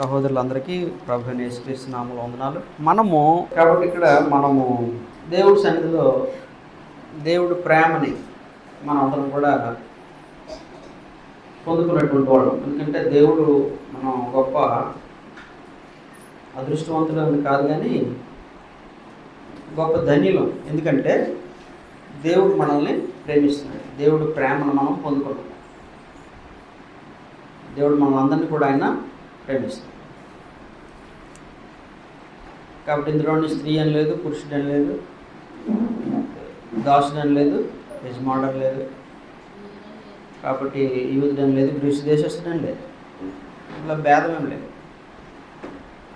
సహోదరులందరికీ ప్రభువైన యేసుక్రీస్తు నామములో వందనాలు. కాబట్టి ఇక్కడ మనము దేవుడి సన్నిధిలో దేవుడి ప్రేమని మనందరం కూడా పొందుకున్నటువంటి వాళ్ళం. ఎందుకంటే దేవుడు మనం గొప్ప అదృష్టవంతులు అని కాదు, కానీ గొప్ప ధన్యులం. ఎందుకంటే దేవుడు మనల్ని ప్రేమిస్తున్నాడు. దేవుడి ప్రేమను మనం పొందుకున్నాం. దేవుడు మనల్ని కూడా ఆయన ప్రేమిస్తాడు. కాబట్టి ఇందులోని స్త్రీ అని లేదు, పురుషుడు అని లేదు, దాసుడు అని లేదు, యజమానుడు లేదు, కాబట్టి యూదుడు అని లేదు, గ్రీసు దేశస్తుడు అని లేదు. ఇలా భేదం ఏం లేదు.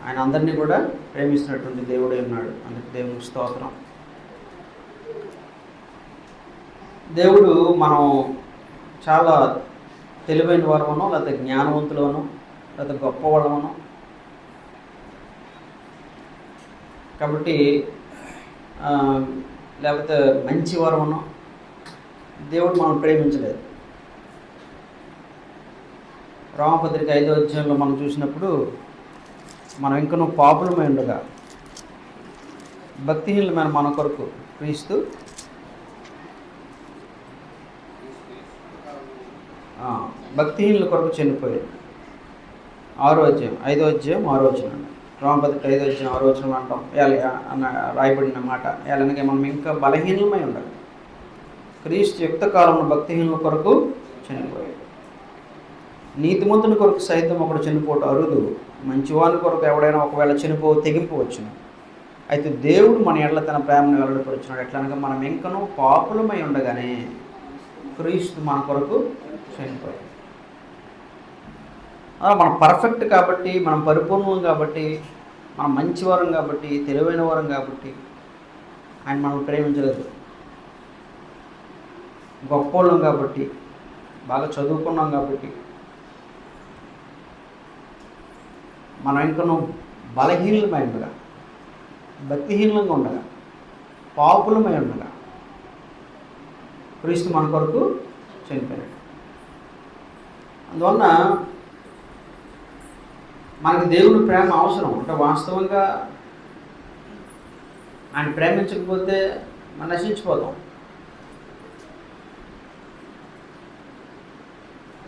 ఆయన అందరినీ కూడా ప్రేమిస్తున్నటువంటి దేవుడే ఉన్నాడు. అందుకు దేవునికి స్తోత్రం. దేవుడు మనం చాలా తెలివైన వారమనో, లేకపోతే జ్ఞానవంతులనో, లేకపోతే గొప్పవాళ్ళమనో, కాబట్టి లేకపోతే మంచి వారమనో దేవుడు మనం ప్రేమించలేదు. రోమపత్రిక 5వ అధ్యాయంలో మనం చూసినప్పుడు మనం ఇంకనూ పాపులమై ఉండగా భక్తిహీనమైన మన కొరకు క్రీస్తు భక్తిహీనుల కొరకు చనిపోయాడు. 5వ అధ్యాయం 6వ వచనం. రోమపత్రిక 5వ అధ్యాయం 6వ వచనం అంటాం అన్న రాయబడిన మాట. ఎలాగే మనం ఇంకా బలహీనమై ఉండాలి. క్రీస్తు యుక్త కాలంలో భక్తిహీనుల కొరకు చనిపోయాడు. నీతిమంతుని కొరకు సైతం ఒకడు చనిపోవటం అరుదు. మంచివాని కొరకు ఎవడైనా ఒకవేళ తెగింపవచ్చును. అయితే దేవుడు మన ఎడల తన ప్రేమను వెల్లడిపరుచున్నాడు. ఎట్లనగా మనం ఇంకనూ పాపులమై ఉండగానే క్రీస్తు మన కొరకు చనిపోయాడు. మనం పర్ఫెక్ట్ కాబట్టి, మనం పరిపూర్ణం కాబట్టి, మనం మంచివారం కాబట్టి, తెలివైన వారం కాబట్టి ఆయన మనం ప్రేమించలేదు. గొప్పోళ్ళం కాబట్టి, బాగా చదువుకున్నాం కాబట్టి, మనం ఇంకనూ బలహీనమై ఉండగా, భక్తిహీనంగా ఉండగా, పాపులమై ఉండగా క్రీస్తు మన కొరకు చనిపోయాడు. అందువలన మనకు దేవుని ప్రేమ అవసరం. అంటే వాస్తవంగా ఆయన ప్రేమించకపోతే మనం నశించిపోతాం.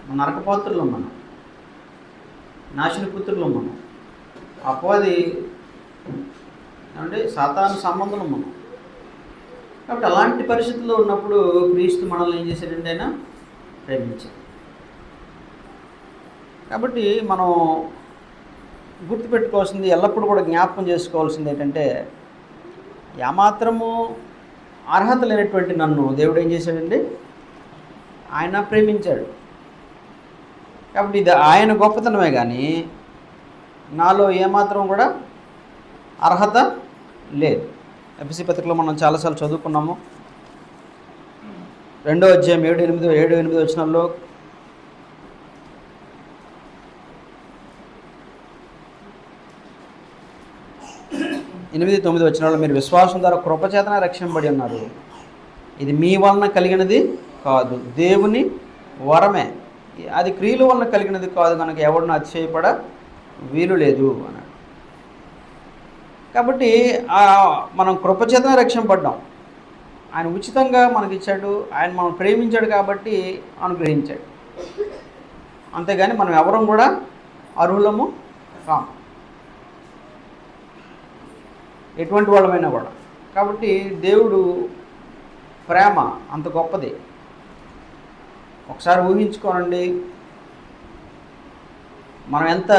మన నరకపాత్రులం, మనం నాశనపుత్రులం, మనం అపవాది అంటే సాతాను సంబంధం మనం. కాబట్టి అలాంటి పరిస్థితుల్లో ఉన్నప్పుడు క్రీస్తు మనల్ని ఏం చేశాడంటే ఆయన ప్రేమించాడు. కాబట్టి మనం గుర్తుపెట్టుకోవాల్సింది, ఎల్లప్పుడూ కూడా జ్ఞాపకం చేసుకోవాల్సింది ఏంటంటే, ఏమాత్రము అర్హత లేనటువంటి నన్ను దేవుడు ఏం చేశాడండి, ఆయన ప్రేమించాడు. కాబట్టి ఇది ఆయన గొప్పతనమే, కానీ నాలో ఏమాత్రం కూడా అర్హత లేదు. ఎఫెసీ పత్రికలో మనం చాలాసార్లు చదువుకున్నాము. 2వ అధ్యాయం 7-8 వచనాల్లో ఎనిమిది 9 వచనాల్లో మీరు విశ్వాసం ద్వారా కృపచేతన రక్షింపబడి ఉన్నారు. ఇది మీ వలన కలిగినది కాదు, దేవుని వరమే. అది క్రియల వలన కలిగినది కాదు, కనుక ఎవరిని అతిశయపడ వీలు లేదు అన్నాడు. కాబట్టి మనం కృపచేతన రక్షింపబడ్డాం. ఆయన ఉచితంగా మనకిచ్చాడు. ఆయన మనం ప్రేమించాడు కాబట్టి అనుగ్రహించాడు. అంతేగాని మనం ఎవరం కూడా అర్హులము కాము, ఎటువంటి వాళ్ళమైనా కూడా. కాబట్టి దేవుడు ప్రేమ అంత గొప్పది. ఒకసారి ఊహించుకోనండి, మనం ఎంత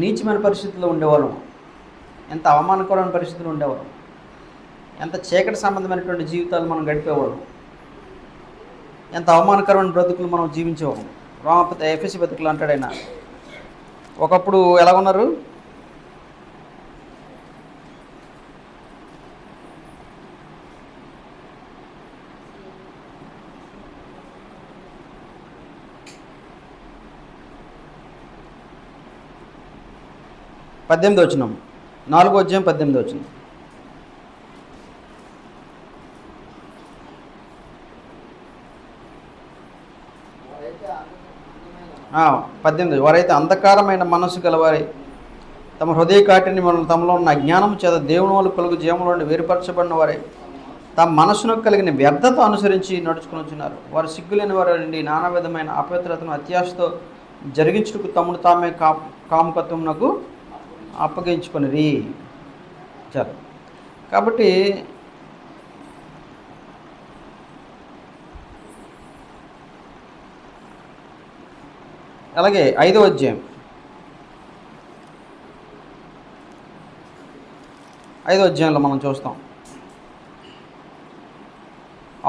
నీచమైన పరిస్థితుల్లో ఉండేవాళ్ళం, ఎంత అవమానకరమైన పరిస్థితులు ఉండేవాళ్ళం, ఎంత చీకటి సంబంధమైనటువంటి జీవితాలు మనం గడిపేవాళ్ళం, ఎంత అవమానకరమైన బ్రతుకులు మనం జీవించేవాళ్ళం. ఎఫెసీ బతుకులు అంటాడు ఆయన, ఒకప్పుడు ఎలా ఉన్నారు, వచనం 4వ అధ్యాయం 18వ వచనం. 18 వారైతే అంధకారమైన మనసు గలవారి తమ హృదయ కాటిని మనం తమలో ఉన్న అజ్ఞానం చేత దేవుని వాళ్ళు కలుగు జీవంలో నుండి వేరుపరచబడిన వారే తమ మనసును కలిగిన వ్యర్థత అనుసరించి నడుచుకుని వారు సిగ్గులేని వారు నుండి నానా విధమైన అపవిత్రతను అత్యాశతో జరిగించుటకు తమ్ముడు తామే కాముకత్వమునకు అప్పగించుకుని చాలు. కాబట్టి అలాగే 5వ అధ్యాయం 5వ అధ్యాయంలో మనం చూస్తాం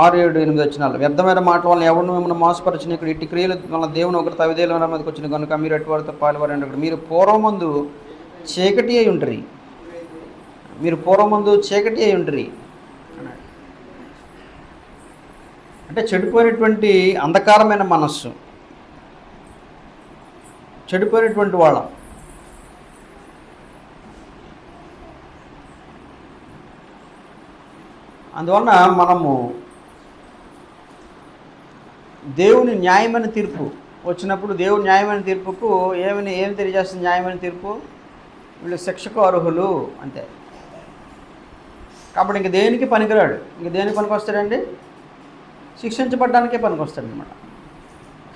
6, 7, 8 వచనాలు. వ్యర్థమైన మాట వలన ఎవరిని మిమ్మల్ని మోసపరచిన ఇక్కడ ఇట్టి క్రియలు వలన దేవుని ఒకటి అవిధేయుల మీదకి వచ్చిన కనుక మీరు ఎటువారితో పాల్వారండి. అక్కడ మీరు పూర్వమందు చీకటి అయి ఉంటారు, మీరు పూర్వమందు చీకటి అయి ఉంటారు అన్నాడు. అంటే చెడిపోయినటువంటి అంధకారమైన మనస్సు, చెడిపోయినటువంటి వాళ్ళం. అందువలన మనము దేవుని న్యాయమైన తీర్పు వచ్చినప్పుడు దేవుని న్యాయమైన తీర్పుకు ఏమి తెలియజేస్తుంది? న్యాయమైన తీర్పు వీళ్ళు శిక్షకు అర్హులు అంతే. కాబట్టి ఇంక దేనికి పనికిరాడు. ఇంక దేనికి పనికి వస్తాడండి? శిక్షించబడ్డానికే పనికి వస్తాడు అనమాట.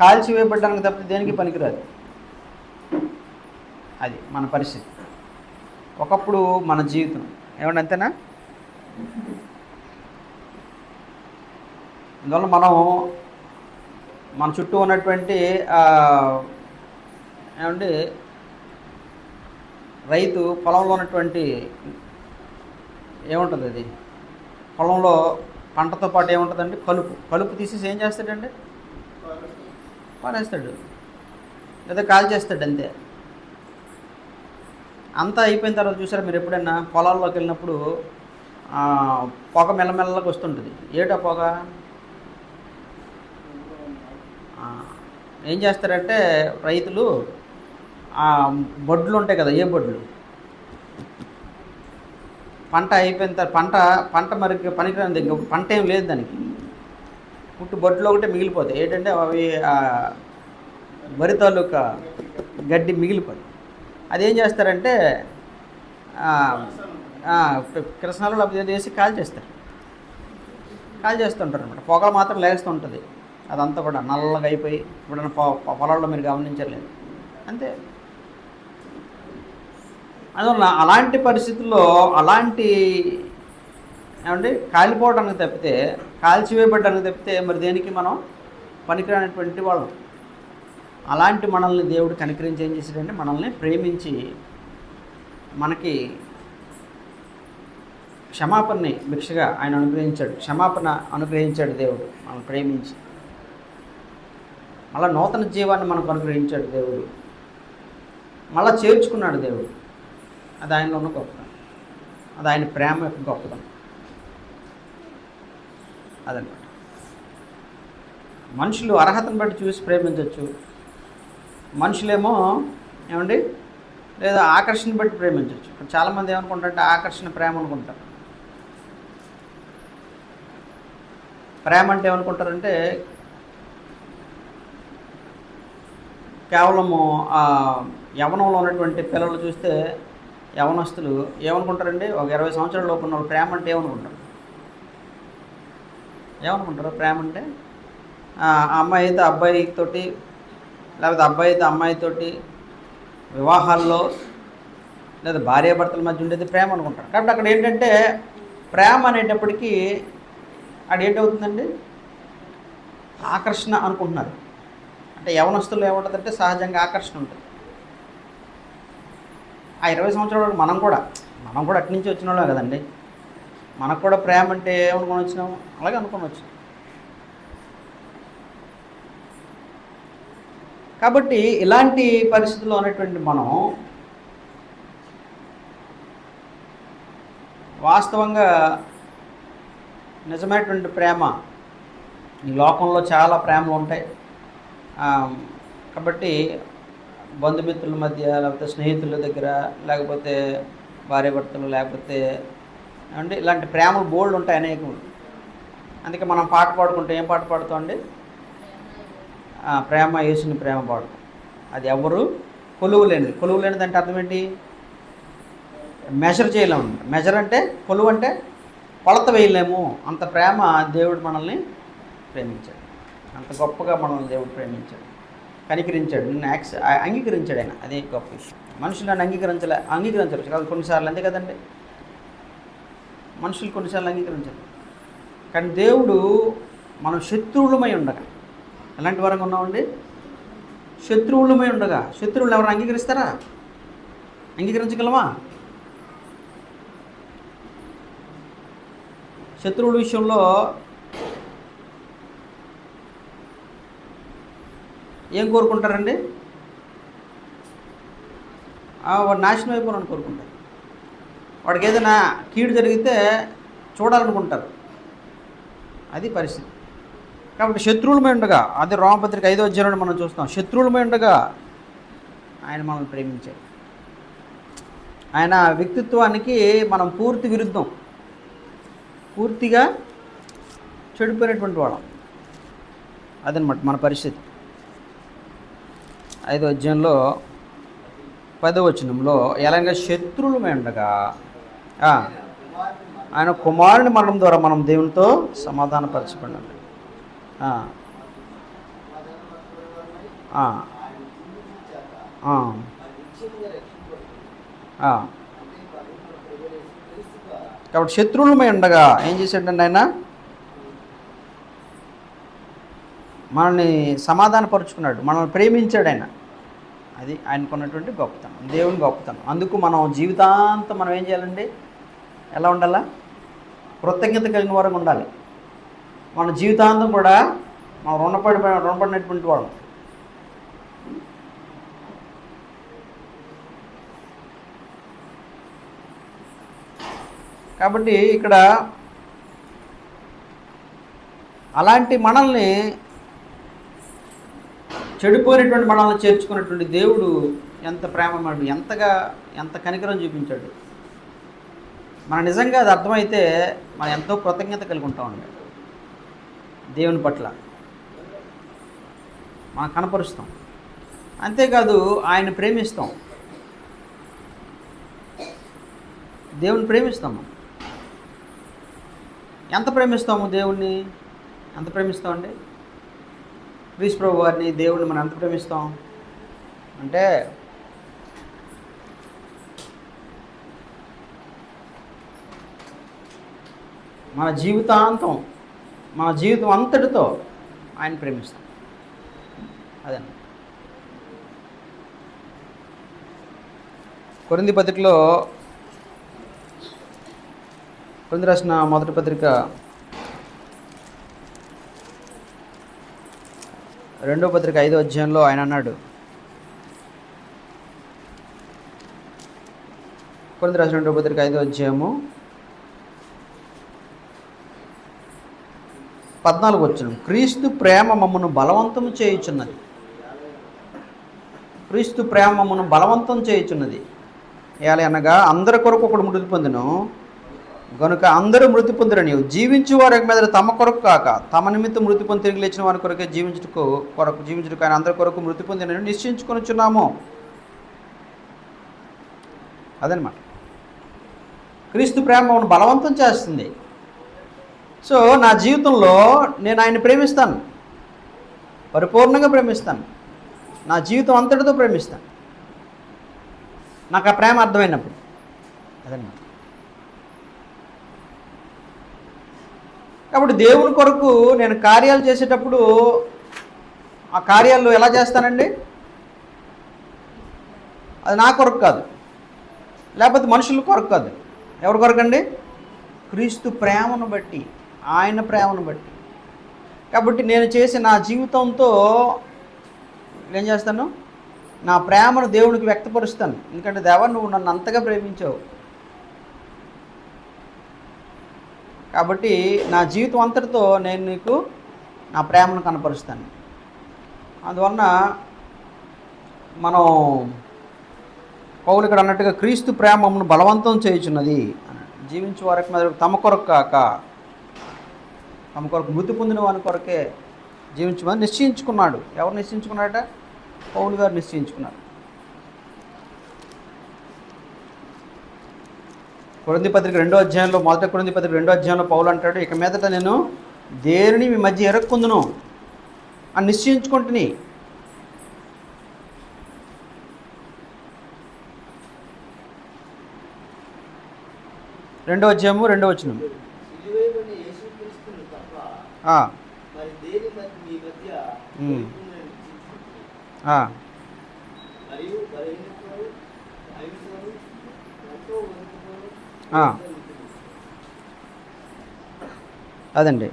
కాల్చి వేయబడ్డానికి తప్పితే దేనికి పనికిరాదు. అది మన పరిస్థితి, ఒకప్పుడు మన జీవితం. ఏమండి, అంతేనా? అందువల్ల మనం మన చుట్టూ ఉన్నటువంటి ఏమండి రైతు పొలంలో ఉన్నటువంటి ఏముంటుంది, అది పొలంలో పంటతో పాటు ఏముంటుందండి? కలుపు తీసేసి ఏం చేస్తాడండి? పారేస్తాడు లేదా కాల్ చేస్తాడు అంతే. అంతా అయిపోయిన తర్వాత చూసారా మీరు ఎప్పుడైనా పొలాల్లోకి వెళ్ళినప్పుడు పొగ మెల్లమెల్లకి వస్తుంటుంది. ఏటా పొగ? ఏం చేస్తారంటే రైతులు బొడ్లు ఉంటాయి కదా, ఏ బొడ్లు, పంట అయిపోయిన తర్వాత పంట మరి పనికిరాని దగ్గర పంట ఏం లేదు దానికి, పుట్టు బొడ్లు ఒకటే మిగిలిపోతాయి. ఏంటంటే అవి వరి తాలూకా గడ్డి మిగిలిపోతాయి. అదేం చేస్తారంటే కిరసనాలు లేకపోతే వేసి కాల్ చేస్తుంటారు అనమాట. పొగలు మాత్రం లేస్తుంటుంది. అదంతా కూడా నల్లగా అయిపోయి ఇప్పుడు పొలాల్లో మీరు గమనించలేదు అంతే. అందువల్ల అలాంటి పరిస్థితుల్లో అలాంటి ఏమంటే కాలిపోవడానికి తప్పితే, కాల్చివేయబడ్డానికి తప్పితే మరి దేనికి మనం పనికిరానటువంటి వాళ్ళం. అలాంటి మనల్ని దేవుడు కనికరించి ఏం చేశాడంటే మనల్ని ప్రేమించి మనకి క్షమాపణని భిక్షగా ఆయన అనుగ్రహించాడు. క్షమాపణ అనుగ్రహించాడు దేవుడు మనల్ని ప్రేమించి. మళ్ళీ నూతన జీవాన్ని మనకు అనుగ్రహించాడు దేవుడు. మళ్ళీ చేర్చుకున్నాడు దేవుడు. అది ఆయనలో ఉన్న గొప్పదనం, అది ఆయన ప్రేమ యొక్క గొప్పదనం. అదనమాట. మనుషులు అర్హతను బట్టి చూసి ప్రేమించవచ్చు, మనుషులేమో ఏమండి లేదా ఆకర్షణ బట్టి ప్రేమించవచ్చు. ఇప్పుడు చాలామంది ఏమనుకుంటారంటే ఆకర్షణ ప్రేమ అనుకుంటారు. ప్రేమ అంటే ఏమనుకుంటారంటే కేవలము యవనంలో ఉన్నటువంటి పిల్లలు చూస్తే యవనస్తులు ఏమనుకుంటారండి, ఒక 20 సంవత్సరాల లోపు ఉన్న వాళ్ళు ప్రేమ అంటే ఏమనుకుంటారు? ప్రేమ అంటే అమ్మాయి అయితే అబ్బాయితోటి లేకపోతే అబ్బాయి అయితే అమ్మాయితోటి వివాహాల్లో లేదా భార్యాభర్తల మధ్య ఉండేది ప్రేమ అనుకుంటారు. కాబట్టి అక్కడ ఏంటంటే ప్రేమ అనేటప్పటికీ అదేంటవుతుందండి? ఆకర్షణ అనుకుంటున్నారు. అంటే యవనస్తులు ఏముంటుందంటే సహజంగా ఆకర్షణ ఉంటుంది. ఆ 20 సంవత్సరాల మనం కూడా అటు నుంచి వచ్చిన వాళ్ళే కదండి. మనకు కూడా ప్రేమ అంటే ఏమనుకొని వచ్చినాము? అలాగే అనుకొని వచ్చాం. కాబట్టి ఇలాంటి పరిస్థితుల్లో ఉన్నటువంటి మనం వాస్తవంగా నిజమైనటువంటి ప్రేమ, ఈ లోకంలో చాలా ప్రేమలు ఉంటాయి. కాబట్టి బంధుమిత్రుల మధ్య లేకపోతే స్నేహితుల దగ్గర లేకపోతే భార్యాభర్తలు లేకపోతే అంటే ఇలాంటి ప్రేమలు బోల్డ్ ఉంటాయి అనేకములు. అందుకే మనం పాట పాడుకుంటే ఏం పాట పాడుతామండి? ప్రేమ యేసుని ప్రేమ పాడుతాం. అది ఎవరు కొలువు లేనిది అంటే అర్థం ఏంటి? మెజర్ చేయలేము. మెజర్ అంటే కొలువు అంటే కొలత వేయలేము. అంత ప్రేమ దేవుడు మనల్ని ప్రేమించాడు. అంత గొప్పగా మనల్ని దేవుడు ప్రేమించాడు, కనికరించాడు, నిన్ను అంగీకరించాడు ఆయన. అదే గొప్ప విషయం. మనుషులు నన్ను అంగీకరించరు కాదు కొన్నిసార్లు, అంతే కదండి. మనుషులు కొన్నిసార్లు అంగీకరించరు. కానీ దేవుడు మనం శత్రువులమై ఉండగా, ఎలాంటి వరంగా ఉన్నామండి? శత్రువులమై ఉండగా. శత్రువులు ఎవరు అంగీకరిస్తారా? అంగీకరించగలమా? శత్రువుల విషయంలో ఏం కోరుకుంటారండి? వాడు నాశనం అయిపోవాలని కోరుకుంటారు. వాడికి ఏదైనా కీడు జరిగితే చూడాలనుకుంటారు. అది పరిస్థితి. కాబట్టి శత్రువులమై ఉండగా, అదే రోమపత్రిక 5వ అధ్యాయంలో మనం చూస్తాం. శత్రువులమై ఉండగా ఆయన మనల్ని ప్రేమించాడు. ఆయన వ్యక్తిత్వానికి మనం పూర్తి విరుద్ధం, పూర్తిగా చెడిపోయినటువంటి వాళ్ళం. అదనమాట మన పరిస్థితి. 5వ అధ్యాయంలో 10వ వచనంలో ఎలాగ శత్రువులమై ఉండగా ఆయన కుమారుని మరణం ద్వారా మనం దేవునితో సమాధానపరచబడినాం. కాబట్టి శత్రువులమై ఉండగా ఏం చేశాడంటే ఆయన మనల్ని సమాధానపరుచుకున్నాడు, మనల్ని ప్రేమించాడు ఆయన. అది ఆయనకున్నటువంటి గొప్పతనం, దేవుని గొప్పతనం. అందుకు మనం జీవితాంతం మనం ఏం చేయాలండి? ఎలా ఉండాలా? కృతజ్ఞత కలిగిన వారంగా ఉండాలి. మన జీవితాంతం కూడా మనం రుణపడినటువంటి వాళ్ళం. కాబట్టి ఇక్కడ అలాంటి మనల్ని, చెడిపోయినటువంటి మనల్ని చేర్చుకున్నటువంటి దేవుడు ఎంత ప్రేమమడు, ఎంత కనికరం చూపించాడు. మన నిజంగా అది అర్థమైతే మనం ఎంతో కృతజ్ఞత కలిగి ఉంటామండి దేవుని పట్ల. మనం కనపరుస్తాం. అంతేకాదు ఆయన ప్రేమిస్తాం, దేవుని ప్రేమిస్తాము. ఎంత ప్రేమిస్తాము దేవుణ్ణి? ఎంత ప్రేమిస్తామండి? క్రీస్తు ప్రభు వారిని, దేవుడిని మనం ఎంత ప్రేమిస్తాం అంటే మన జీవితాంతం, మన జీవితం అంతటితో ఆయన ప్రేమిస్తాం. అదండి. కొరింథీ పత్రికలో, కొరింథీ రాసిన మొదటి పత్రిక 2వ పత్రిక 5వ అధ్యాయంలో ఆయన అన్నాడు, కొరింథీ రాసిన 2వ పత్రిక 5వ అధ్యాయము 14వ వచనం, క్రీస్తు ప్రేమ మమ్మను బలవంతం చేయుచున్నది. క్రీస్తు ప్రేమ మమ్మను బలవంతం చేయుచున్నది. ఏలి అనగా అందరి కొరకు ఒకడు మృతి పొందును గనుక అందరూ మృతి పొందిరని, జీవించు వారి మీద తమ కొరకు కాక తమ నిమిత్తం మృతి పొంది తిరిగి లేచిన వారి కొరకే జీవించుటకు ఆయన అందరి కొరకు మృతి పొందినని నిశ్చయించుకొనిచున్నాము. అదనమాట. క్రీస్తు ప్రేమ మమ్మల్ని బలవంతం చేస్తుంది. సో నా జీవితంలో నేను ఆయన ప్రేమిస్తాను, పరిపూర్ణంగా ప్రేమిస్తాను, నా జీవితం అంతటితో ప్రేమిస్తాను, నాకు ఆ ప్రేమ అర్థమైనప్పుడు. అదనమాట. కాబట్టి దేవుని కొరకు నేను కార్యాలు చేసేటప్పుడు ఆ కార్యాలు ఎలా చేస్తానండి? అది నా కొరకు కాదు, లేకపోతే మనుషుల కొరకు కాదు. ఎవరి కొరకండి? క్రీస్తు ప్రేమను బట్టి, ఆయన ప్రేమను బట్టి. కాబట్టి నేను చేసే నా జీవితంతో ఏం చేస్తాను? నా ప్రేమను దేవునికి వ్యక్తపరుస్తాను. ఎందుకంటే దేవా, నువ్వు నన్ను అంతగా ప్రేమించావు. కాబట్టి నా జీవితం అంతటితో నేను నీకు నా ప్రేమను కనపరుస్తాను. అందువలన మనం పౌలు ఇక్కడ అన్నట్టుగా క్రీస్తు ప్రేమ మమ్మల్ని బలవంతం చేయుచున్నది. జీవించే వారికి మీద తమ కొరకు కాక తమ కొరకు మృతి పొందిన వారి కొరకే జీవించమని నిశ్చయించుకున్నాడు. ఎవరు నిశ్చయించుకున్నాడట? పౌలు గారు నిశ్చయించుకున్నారు. కొరింథీ పత్రిక 2వ అధ్యాయంలో, మొదటి కొరింథీ పత్రిక 2వ అధ్యాయంలో పౌలు అంటాడు, ఇక మీదట నేను దేనిని మీ మధ్య ఎరక్కుందును అని నిశ్చయించుకుంటుని. రెండో అధ్యాయము 2వ వచనం. అదండి.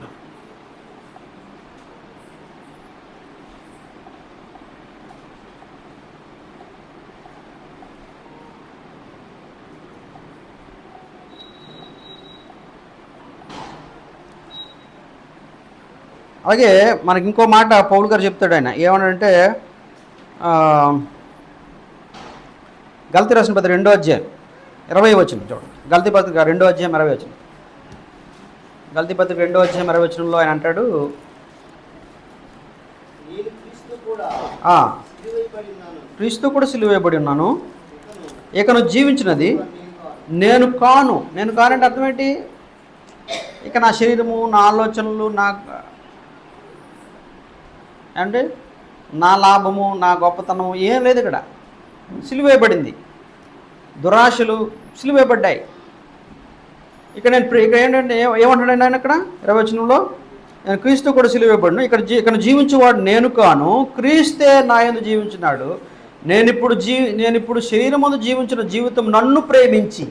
అలాగే మనకి ఇంకో మాట పౌలు గారు చెప్తాడు. ఆయన ఏమన్నాడంటే, గల్తీ రాసిన పత్రిక 2వ అధ్యాయం 20వ వచనం చూడండి. గల్తీ పత్రిక 2వ అధ్యాయం 20వ వచనం. గల్తీ పత్రిక 2వ అధ్యాయం 20వ వచనంలో ఆయన అంటాడు, క్రీస్తు కూడా సిలువేయబడి ఉన్నాను, ఇకను జీవించినది నేను కాను. నేను కానంటే అర్థం ఏంటి? ఇక నా శరీరము, నా ఆలోచనలు, అంటే నా లాభము, నా గొప్పతనము ఏం లేదు. ఇక్కడ సిలువేయబడింది. దురాశలు సిలువేయబడ్డాయి. ఇక్కడ ఏంటంటే ఏమంటాడండి ఆయన ఇక్కడ 20వ వచనంలో, నేను క్రీస్తు కూడా సిలువేయబడిను, ఇక్కడ జీవించేవాడు నేను కాను, క్రీస్తే నా యందు జీవించున్నాడు. నేను ఇప్పుడు శరీరమందు జీవించిన జీవితం నన్ను ప్రేమించి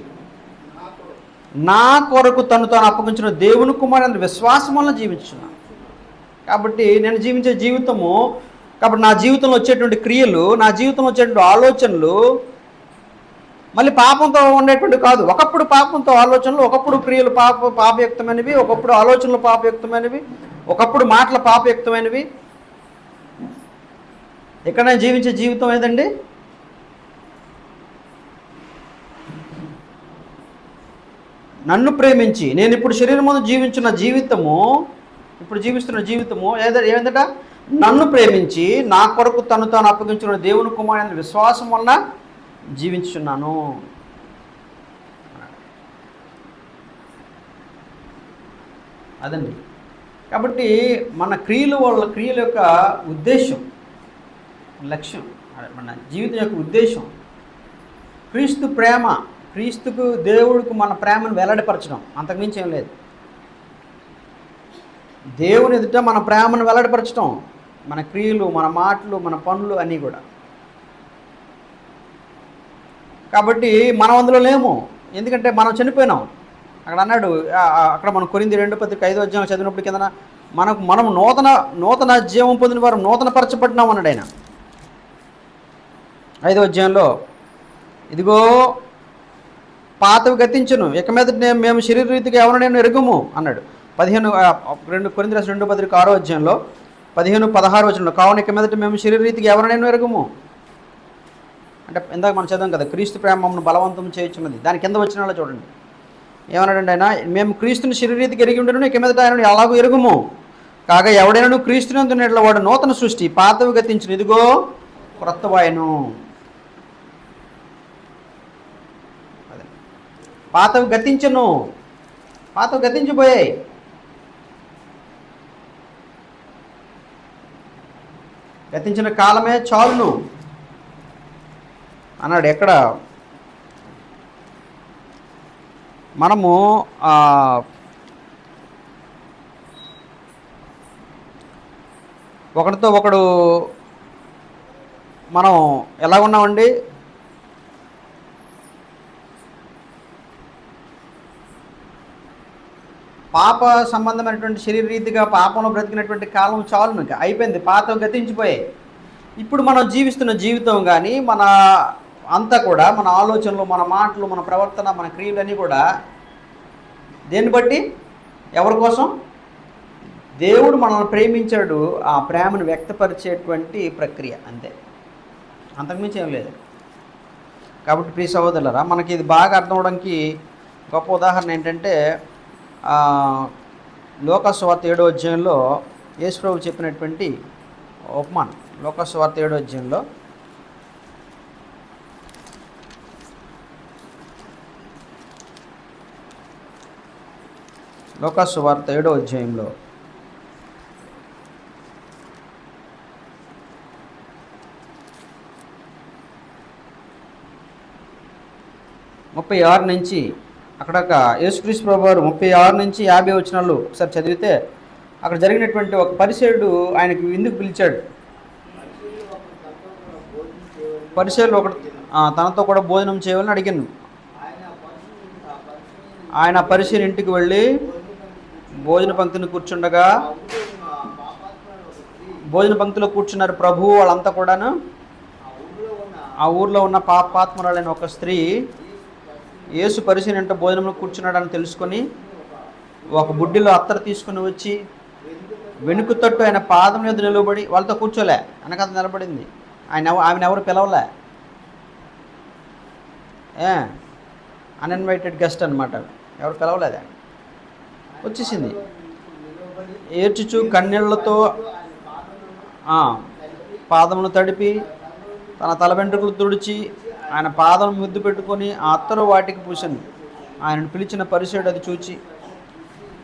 నా కొరకు తాను అప్పగించిన దేవుని కుమారుని విశ్వాసం వల్ల జీవించున్నాను. కాబట్టి నేను జీవించే జీవితము, కాబట్టి నా జీవితంలో వచ్చేటువంటి క్రియలు, నా జీవితంలో వచ్చేటువంటి ఆలోచనలు మళ్ళీ పాపంతో ఉండేటువంటి కాదు. ఒకప్పుడు పాపంతో ఆలోచనలు, ఒకప్పుడు క్రియలు పాపయుక్తమైనవి, ఒకప్పుడు ఆలోచనలు పాపయుక్తమైనవి, ఒకప్పుడు మాటలు పాపయుక్తమైనవి. ఇక్కడ నేను జీవించే జీవితం ఏదండి? నన్ను ప్రేమించి, నేను ఇప్పుడు శరీరం ముందు జీవించిన జీవితము, ఇప్పుడు జీవిస్తున్న జీవితము ఏదంట? నన్ను ప్రేమించి నా కొరకు తాను అప్పగించిన దేవుని కుమారుని విశ్వాసం వలన జీవించున్నాను. అదండి. కాబట్టి మన క్రియల యొక్క ఉద్దేశం, లక్ష్యం, మన జీవితం యొక్క ఉద్దేశం క్రీస్తు ప్రేమ, క్రీస్తుకు దేవుడికి మన ప్రేమను వెల్లడిపరచడం, అంతకుమించి ఏం లేదు. దేవుని ఎదుట మన ప్రేమను వెల్లడిపరచడం, మన క్రియలు, మన మాటలు, మన పనులు అన్నీ కూడా. కాబట్టి మనం అందులో లేము, ఎందుకంటే మనం చనిపోయినాం. అక్కడ అన్నాడు, అక్కడ మనం కొరింథీ 2వ పత్రిక 5వ అధ్యాయం చదివినప్పుడు కింద మనం నూతన జీవం పొందిన వారు నూతన పరచబడినాం అన్నాడు ఆయన 5వ అధ్యాయంలో. ఇదిగో పాతవి గతించును, ఇక మీద మేము శరీర రీతిగా ఎవరినైనా ఎరుగుము అన్నాడు. 2 రాసిన 2వ పత్రిక 6వ అధ్యాయంలో 15-16 వచనంలో, కావున ఇక మీదట మేము శరీర రీతిగా ఎవరినైనా ఎరుగుము అంటే ఇందాక మనం చదివాం కదా, క్రీస్తు ప్రేమ మమ్మల్ని బలవంతం చేయుచున్నది. దాని కింద వచ్చిన చూడండి ఏమన్నాడండి ఆయన, మేము క్రీస్తుని శరీర రీతికి ఎరిగి ఉండను, ఇక మీదట ఆయన అలాగూ ఎరుగుము. కాగా ఎవడైనా క్రీస్తునందున వాడు నూతన సృష్టి, పాతవి గతించును, ఇదిగో క్రొత్తవాయను. అదే పాతవి గతించను, పాతవి గతించిపోయాయి. గతించిన కాలమే చాలును అన్నాడు. ఎక్కడ మనము ఒకరితో ఒకడు మనం ఎలా ఉన్నామండి? పాప సంబంధమైనటువంటి శరీర రీతిగా పాపంలో బ్రతికినటువంటి కాలం చాలును, ఇంకా అయిపోయింది, పాత గతించిపోయాయి. ఇప్పుడు మనం జీవిస్తున్న జీవితం కానీ మన అంతా కూడా, మన ఆలోచనలు, మన మాటలు, మన ప్రవర్తన, మన క్రియలన్నీ కూడా దేన్ని బట్టి? ఎవరి కోసం? దేవుడు మనల్ని ప్రేమించాడు, ఆ ప్రేమను వ్యక్తపరిచేటువంటి ప్రక్రియ, అంతే, అంతకుమించి ఏం లేదు. కాబట్టి ప్రియ సహోదరులారా, మనకి ఇది బాగా అర్థం అవడానికి గొప్ప ఉదాహరణ ఏంటంటే, లోకాసు వార్త 7వ అధ్యాయంలో యేసు ప్రభువు చెప్పినటువంటి ఉపమానం. లోకాసు వార్త 7వ అధ్యాయంలో లూకాసు సువార్త 7వ అధ్యాయంలో 36 నుంచి అక్కడ యేసుక్రీస్తు ప్రభువారు 36 నుంచి 50 వచనాలు ఒకసారి చదివితే అక్కడ జరిగినటువంటి ఒక పరిసయ్యుడు ఆయనకి విందుకు పిలిచాడు. పరిసయ్యులు ఒకడు తనతో కూడా భోజనం చేయాలని అడిగాను. ఆయన పరిసయ్యుని ఇంటికి వెళ్ళి భోజన పంక్తిని కూర్చుండగా, భోజన పంక్తిలో కూర్చున్నారు ప్రభువు వాళ్ళంతా కూడాను. ఆ ఊర్లో ఉన్న పాపాత్మురాలైన ఒక స్త్రీ యేసు పరిసయ్యుని ఇంట భోజనంలో కూర్చున్నాడని తెలుసుకొని ఒక బుడ్డిలో అత్తరు తీసుకుని వచ్చి వెనుక తట్టు ఆయన పాదం మీద నిలబడి, వాళ్ళతో కూర్చోలే, వెనకాల నిలబడింది. ఆమెను ఎవరు పిలవలే, అన్ఇన్వైటెడ్ గెస్ట్ అనమాట, ఎవరు పిలవలేదా, వచ్చేసింది. ఏడ్చుచు కన్నీళ్లతో పాదమును తడిపి తన తల వెంట్రుకలు తుడిచి ఆయన పాదం ముద్దు పెట్టుకొని ఆ అత్తరు వాటికి పూసింది. ఆయనను పిలిచిన పరిసయ్యుడు అది చూచి,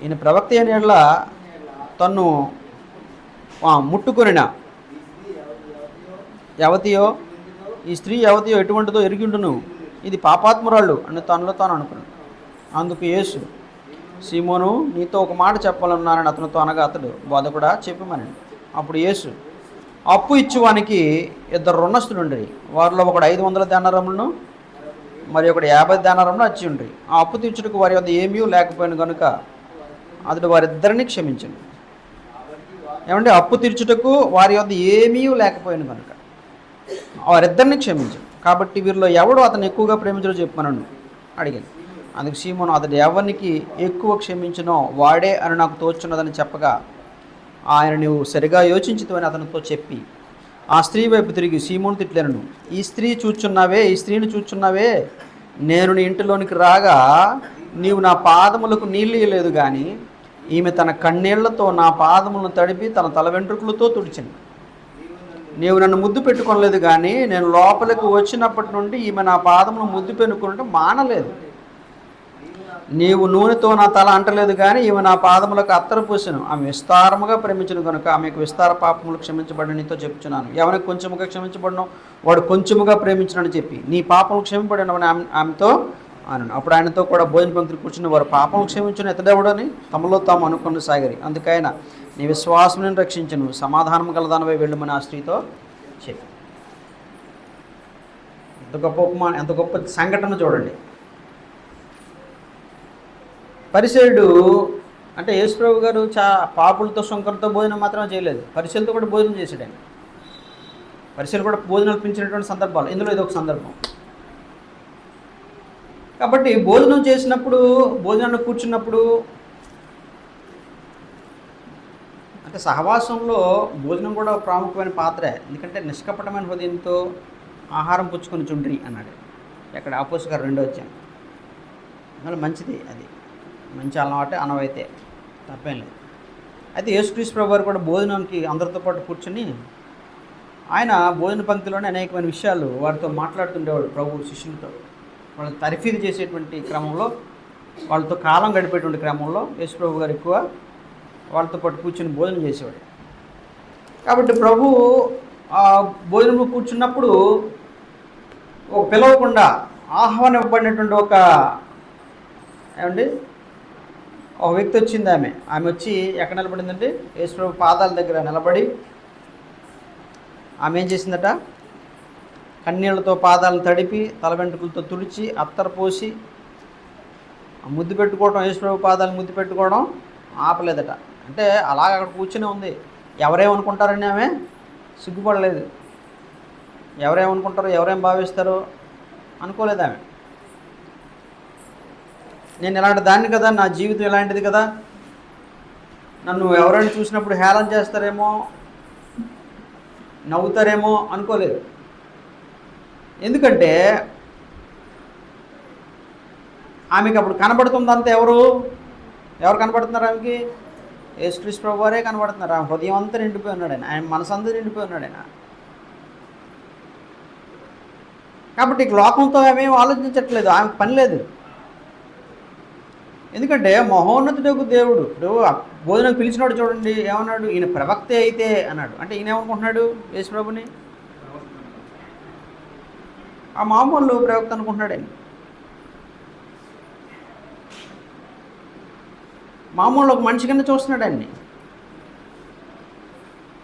ఈయన ప్రవక్త అయిన యెడల తన్ను ముట్టుకొనిన యవతియో, ఈ స్త్రీ యవతియో ఎటువంటిదో ఎరిగిండును, ఇది పాపాత్మురాళ్ళు అని తనలో తాను అనుకున్నాడు. అందుకు యేసు, సీమోను, నీతో ఒక మాట చెప్పాలన్నానని అతనితో అనగా అతడు, బోధకుడా చెప్పమని. అప్పుడు యేసు, అప్పు ఇచ్చువానికి 2 రుణస్తులు ఉండేవి. వారిలో ఒకడు 500 దేనారములను మరి ఒకడు 50 దేనారములను వచ్చి ఉండ్రి. ఆ అప్పు తీర్చుటకు వారి వద్ద ఏమీ లేకపోయిన కనుక అతడు వారిద్దరిని క్షమించను. ఏమంటే అప్పు తీర్చుటకు వారి వద్ద ఏమీ లేకపోయిన కనుక వారిద్దరిని క్షమించను. కాబట్టి వీరిలో ఎవడు అతను ఎక్కువగా ప్రేమించడో చెప్పమనను అడిగాను. అందుకు సీమోను, అతడు ఎవరికి ఎక్కువ క్షమించినో వాడే అని నాకు తోచున్నదని చెప్పగా, ఆయన నువ్వు సరిగా యోచించుతూ అని అతనితో చెప్పి ఆ స్త్రీ వైపు తిరిగి సీమోను తిట్లేను, ఈ స్త్రీని చూచున్నావే, నేను నీ ఇంటిలోనికి రాగా నీవు నా పాదములకు నీళ్ళు ఇయ్యలేదు, కానీ ఈమె తన కన్నీళ్లతో నా పాదములను తడిపి తన తల వెంట్రుకలతో తుడిచింది. నీవు నన్ను ముద్దు పెట్టుకోలేదు, కానీ నేను లోపలికి వచ్చినప్పటి నుండి ఈమె నా పాదమును ముద్దు పెట్టుకుంటే మానలేదు. నీవు నూనెతో నా తల అంటలేదు, కానీ ఈమె నా పాదములకు అత్తరు పూసెను. ఆమె విస్తారముగా ప్రేమించను కనుక ఆమెకు విస్తార పాపములు క్షమించబడిన నీతో చెప్తున్నాను. ఎవరికి కొంచెముగా క్షమించబడినో వాడు కొంచెముగా ప్రేమించనని చెప్పి నీ పాపములు క్షమింపబడినవని ఆమెతో అన్నాను. అప్పుడు ఆయనతో కూడా భోజన పంక్తిని కూర్చుని వారు పాపములు క్షమించిన ఎతడెవడని తమలో తాము అనుకుని సాగరి. అందుకైనా నీ విశ్వాసమును రక్షించను, సమాధానం గలదానవై వెళ్ళమని ఆ స్త్రీతో చెప్పి. ఎంత గొప్ప సంఘటన చూడండి. పరిసయ్యుడు అంటే యేసుప్రభు గారు పాపులతో శంకరులతో భోజనం మాత్రమే చేయలేదు, పరిసయ్యులతో కూడా భోజనం చేశాడు ఆయన. పరిసయ్యులు కూడా భోజనాలు పెంచినటువంటి సందర్భాలు, ఇందులో ఇది ఒక సందర్భం. కాబట్టి భోజనం చేసినప్పుడు, భోజనాన్ని కూర్చున్నప్పుడు అంటే సహవాసంలో భోజనం కూడా ప్రాముఖ్యమైన పాత్రే. ఎందుకంటే నిష్కపటమైన హృదయంతో ఆహారం పుచ్చుకొని చుండ్రి అన్నాడు ఎక్కడ అపోస్తలుల 2వ అధ్యాయం. అందువల్ల మంచిది, అది మంచి అలవాటే, అనవైతే తప్పేం లేదు. అయితే యేసుక్రీస్తు ప్రభువు వారు కూడా భోజనానికి అందరితో పాటు కూర్చొని ఆయన భోజన పంక్తిలోనే అనేకమైన విషయాలు వారితో మాట్లాడుతుండేవాడు. ప్రభు శిష్యులతో వాళ్ళని తరిఫీదు చేసేటువంటి క్రమంలో, వాళ్ళతో కాలం గడిపేటువంటి క్రమంలో యేసు ప్రభు గారు ఎక్కువ వాళ్ళతో పాటు కూర్చొని భోజనం చేసేవాడు. కాబట్టి ప్రభు ఆ భోజనంలో కూర్చున్నప్పుడు ఒక పిలవకుండా ఆహ్వానింపబడినటువంటి ఒక వ్యక్తి వచ్చింది. ఆమె వచ్చి ఎక్కడ నిలబడిందంటే యేసుప్రభు పాదాల దగ్గర నిలబడి ఆమె ఏం చేసిందట, కన్నీళ్లతో పాదాలను తడిపి తల వెంట్రుకలతో తుడిచి అత్తరు పోసి ముద్దు పెట్టుకోవడం, యేసుప్రభు పాదాలను ముద్దు పెట్టుకోవడం ఆపలేదట. అంటే అలాగ అక్కడ కూర్చునే ఉంది. ఎవరేమనుకుంటారని ఆమె సిగ్గుపడలేదు. ఎవరేమనుకుంటారో, ఎవరేం భావిస్తారో అనుకోలేదు ఆమె. నేను ఇలాంటి దాన్ని కదా, నా జీవితం ఇలాంటిది కదా, నన్ను ఎవరైనా చూసినప్పుడు హేళన చేస్తారేమో, నవ్వుతారేమో అనుకోలేదు. ఎందుకంటే ఆమెకి అప్పుడు కనబడుతుందంతా ఎవరు కనబడుతున్నారు ఆమెకి? యేసుక్రీస్తు ప్రభువు వారే కనబడుతున్నారు. ఆమె హృదయం అంతా నిండిపోయి ఉన్నాడు ఆయన మనసు అంతా నిండిపోయి ఉన్నాడు ఆయన. కాబట్టి లోకంతో ఆమె ఏం ఆలోచించట్లేదు, ఆమెకు పని లేదు. ఎందుకంటే మహోన్నతుడకు దేవుడు ఇప్పుడు భోజనం పిలిచినాడు చూడండి, ఏమన్నాడు? ఈయన ప్రవక్తే అయితే అన్నాడు. అంటే ఈయన ఏమనుకుంటున్నాడు యేసు ప్రభుని? ఆ మామూలు ప్రవక్త అనుకుంటున్నాడు ఆయన. మామూలు ఒక మనిషి కింద చూస్తున్నాడు ఆయన్ని.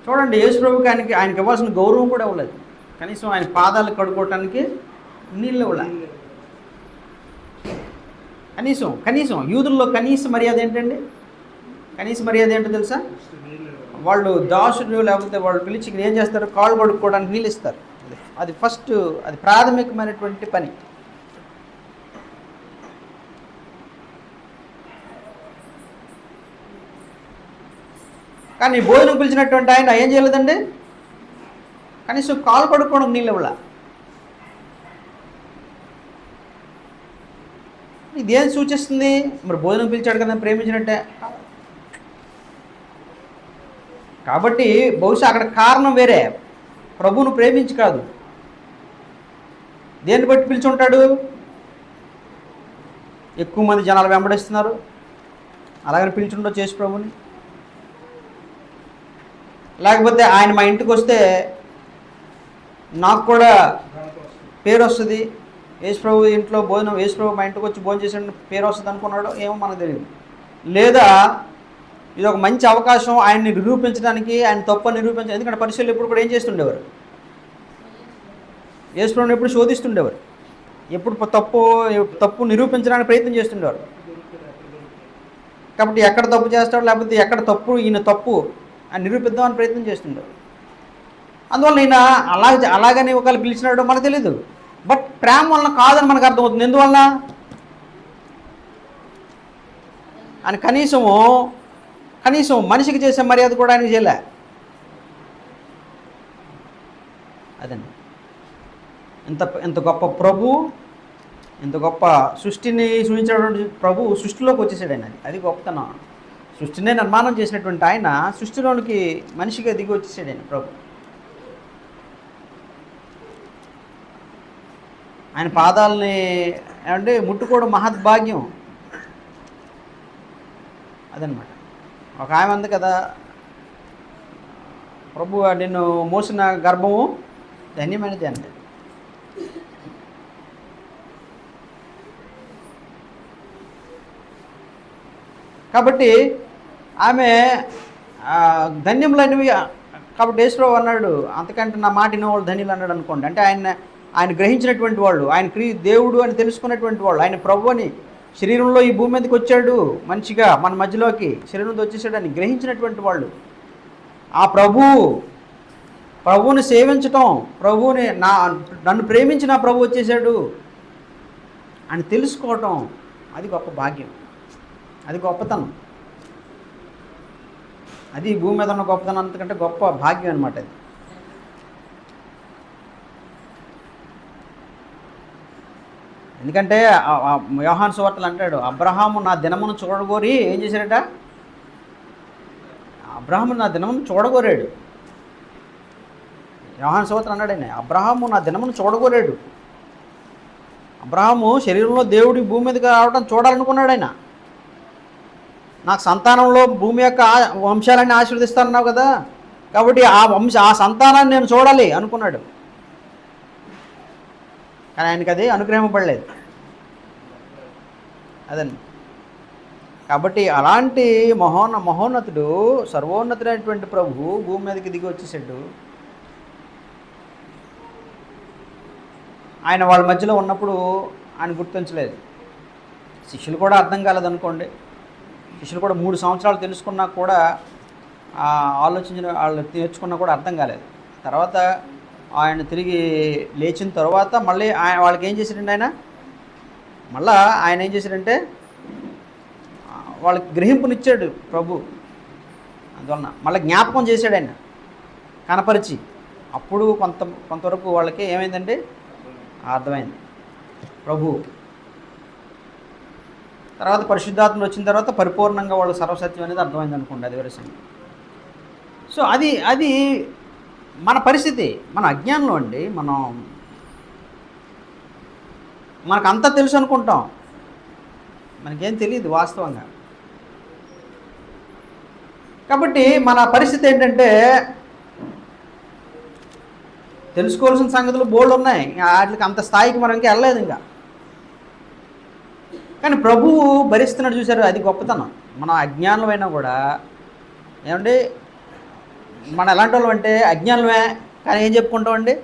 చూడండి, యేసు ప్రభుకి ఆయనకి ఇవ్వాల్సిన గౌరవం కూడా ఇవ్వలేదు. కనీసం ఆయన పాదాలు కడుక్కోవటానికి నీళ్ళు ఇవ్వలేదు. కనీసం యూదుల్లో కనీస మర్యాద ఏంటండి? కనీస మర్యాద ఏంటో తెలుసా? వాళ్ళు దాసుడు లేకపోతే వాళ్ళు పిలిచి ఏం చేస్తారు? కాళ్ళు కడుక్కోవడానికి నీళ్ళు ఇస్తారు. అది ఫస్ట్, అది ప్రాథమికమైనటువంటి పని. కానీ భోజనం పిలిచినటువంటి ఆయన ఏం చేయలేదండి? కనీసం కాలు కడుక్కోవడం నీళ్ళు ఇవ్వాల. ఇదేం సూచిస్తుంది? మరి భోజనం పిలిచాడు కదా ప్రేమించినట్టే. కాబట్టి బహుశా అక్కడ కారణం వేరే, ప్రభువును ప్రేమించి కాదు. దేన్ని బట్టి పిలిచి ఉంటాడు? ఎక్కువ మంది జనాలు వెంబడిస్తున్నారు, అలాగని పిలిచుండో చేసి ప్రభుని. లేకపోతే ఆయన మా ఇంటికి వస్తే నాకు కూడా పేరు వస్తుంది, యేసు ప్రభు ఇంట్లో భోజనం, యేసు ప్రభు మా ఇంటికి వచ్చి భోజనం చేసిన పేరు వస్తుంది అనుకున్నాడు, ఏమో మనకు తెలియదు. లేదా ఇది ఒక మంచి అవకాశం ఆయన్ని నిరూపించడానికి, ఆయన తప్పు నిరూపించడానికి. ఎందుకంటే పరిశీలన ఎప్పుడు కూడా ఏం చేస్తుండేవారు? యేసు ప్రభుని ఎప్పుడు శోధిస్తుండేవారు, ఎప్పుడు తప్పు నిరూపించడానికి ప్రయత్నం చేస్తుండేవారు. కాబట్టి ఎక్కడ తప్పు చేస్తాడు, లేకపోతే ఎక్కడ తప్పు, ఈయన తప్పు అని నిరూపిద్దామని ప్రయత్నం చేస్తుండేవారు. అందువల్ల ఈయన అలాగని ఒకళ్ళు పిలిచినాడో మనకు తెలీదు. బట్ ప్రేమ వలన కాదని మనకు అర్థమవుతుంది. ఎందువల్ల? అని కనీసం మనిషికి చేసే మర్యాద కూడా ఆయన చేయలే. అదండి, ఎంత గొప్ప ప్రభు, ఎంత గొప్ప సృష్టిని సృష్టించినటువంటి ప్రభు సృష్టిలోకి వచ్చేసాడు ఆయన. అది గొప్పతనం. సృష్టినే నిర్మాణం చేసినటువంటి ఆయన సృష్టిలోనికి మనిషిగా దిగి వచ్చేసాడు ఆయన ప్రభు. ఆయన పాదాలని ఏమంటే ముట్టుకోవడం మహద్భాగ్యం. అదనమాట. ఒక ఆమె అంది కదా, ప్రభు నిన్ను మోసిన గర్భము ధన్యమైనది అంది. కాబట్టి ఆమె ధన్యములైనవి. కాబట్టి యేసుప్రభువు అన్నాడు, అంతకంటే నా మాట వినేవాళ్ళు ధన్యులు అన్నాడు అనుకోండి. అంటే ఆయన గ్రహించినటువంటి వాళ్ళు, ఆయన దేవుడు అని తెలుసుకున్నటువంటి వాళ్ళు, ఆయన ప్రభు అని శరీరంలో ఈ భూమి మీదకి వచ్చాడు, మంచిగా మన మధ్యలోకి శరీరంతో వచ్చేసాడు అని గ్రహించినటువంటి వాళ్ళు, ఆ ప్రభువుని సేవించటం, ప్రభువుని నన్ను ప్రేమించి నా ప్రభు వచ్చేసాడు అని తెలుసుకోవటం, అది గొప్ప భాగ్యం, అది గొప్పతనం. అది భూమి మీద ఉన్న గొప్పతనం అంతకంటే గొప్ప భాగ్యం అనమాట అది. ఎందుకంటే యోహాను సువార్తలు అంటాడు, అబ్రహాము నా దినమును చూడగోరి ఏం చేశాడట? అబ్రహాము నా దినమును చూడగోరాడు. యోహాను సువార్తలు అన్నాడు ఆయన, అబ్రహాము నా దినమును చూడగోరాడు. అబ్రహాము శరీరంలో దేవుడి భూమి మీదకి రావడం చూడాలనుకున్నాడు ఆయన. నాకు సంతానంలో భూమి యొక్క వంశాలన్నీ ఆశీర్వదిస్తానన్నావు కదా, కాబట్టి ఆ సంతానాన్ని నేను చూడాలి అనుకున్నాడు. కానీ ఆయనకి అది అనుగ్రహింపబడలేదు. అదండి. కాబట్టి అలాంటి మహోన్నతుడు, సర్వోన్నతుడైనటువంటి ప్రభు భూమి మీదకి దిగి వచ్చేసాడు. ఆయన వాళ్ళ మధ్యలో ఉన్నప్పుడు ఆయన గుర్తించలేదు. శిష్యులు కూడా అర్థం కాలేదనుకోండి. శిష్యులు కూడా 3 సంవత్సరాలు తెలుసుకున్నా కూడా ఆలోచించిన వాళ్ళు నేర్చుకున్నా కూడా అర్థం కాలేదు. తర్వాత ఆయన తిరిగి లేచిన తర్వాత మళ్ళీ వాళ్ళకి ఏం చేశాడంటే ఆయన ఏం చేశాడంటే వాళ్ళకి గ్రహింపునిచ్చాడు ప్రభు. అందువలన మళ్ళీ జ్ఞాపకం చేశాడు ఆయన, కనపరిచి. అప్పుడు కొంతవరకు వాళ్ళకి ఏమైందంటే అర్థమైంది ప్రభు. తర్వాత పరిశుద్ధాత్మ వచ్చిన తర్వాత పరిపూర్ణంగా వాళ్ళు సర్వసత్యం అనేది అర్థమైంది అనుకోండి. అది వేరే సంగతి. సో అది మన పరిస్థితి, మన అజ్ఞానంలో అండి. మనకు అంతా తెలుసు అనుకుంటాం. మనకేం తెలియదు వాస్తవంగా. కాబట్టి మన పరిస్థితి ఏంటంటే తెలుసుకోవాల్సిన సంగతులు బోల్డ్ ఉన్నాయి, వాటికి అంత స్థాయికి మనం ఇంకా వెళ్ళలేదు ఇంకా. కానీ ప్రభువు భరిస్తున్నాడు చూసారు, అది గొప్పతనం. మనం అజ్ఞానమైనా కూడా ఏమండి, మనం ఎలాంటి వాళ్ళం అంటే అజ్ఞానమే కానీ ఏం చెప్పుకుంటామండి,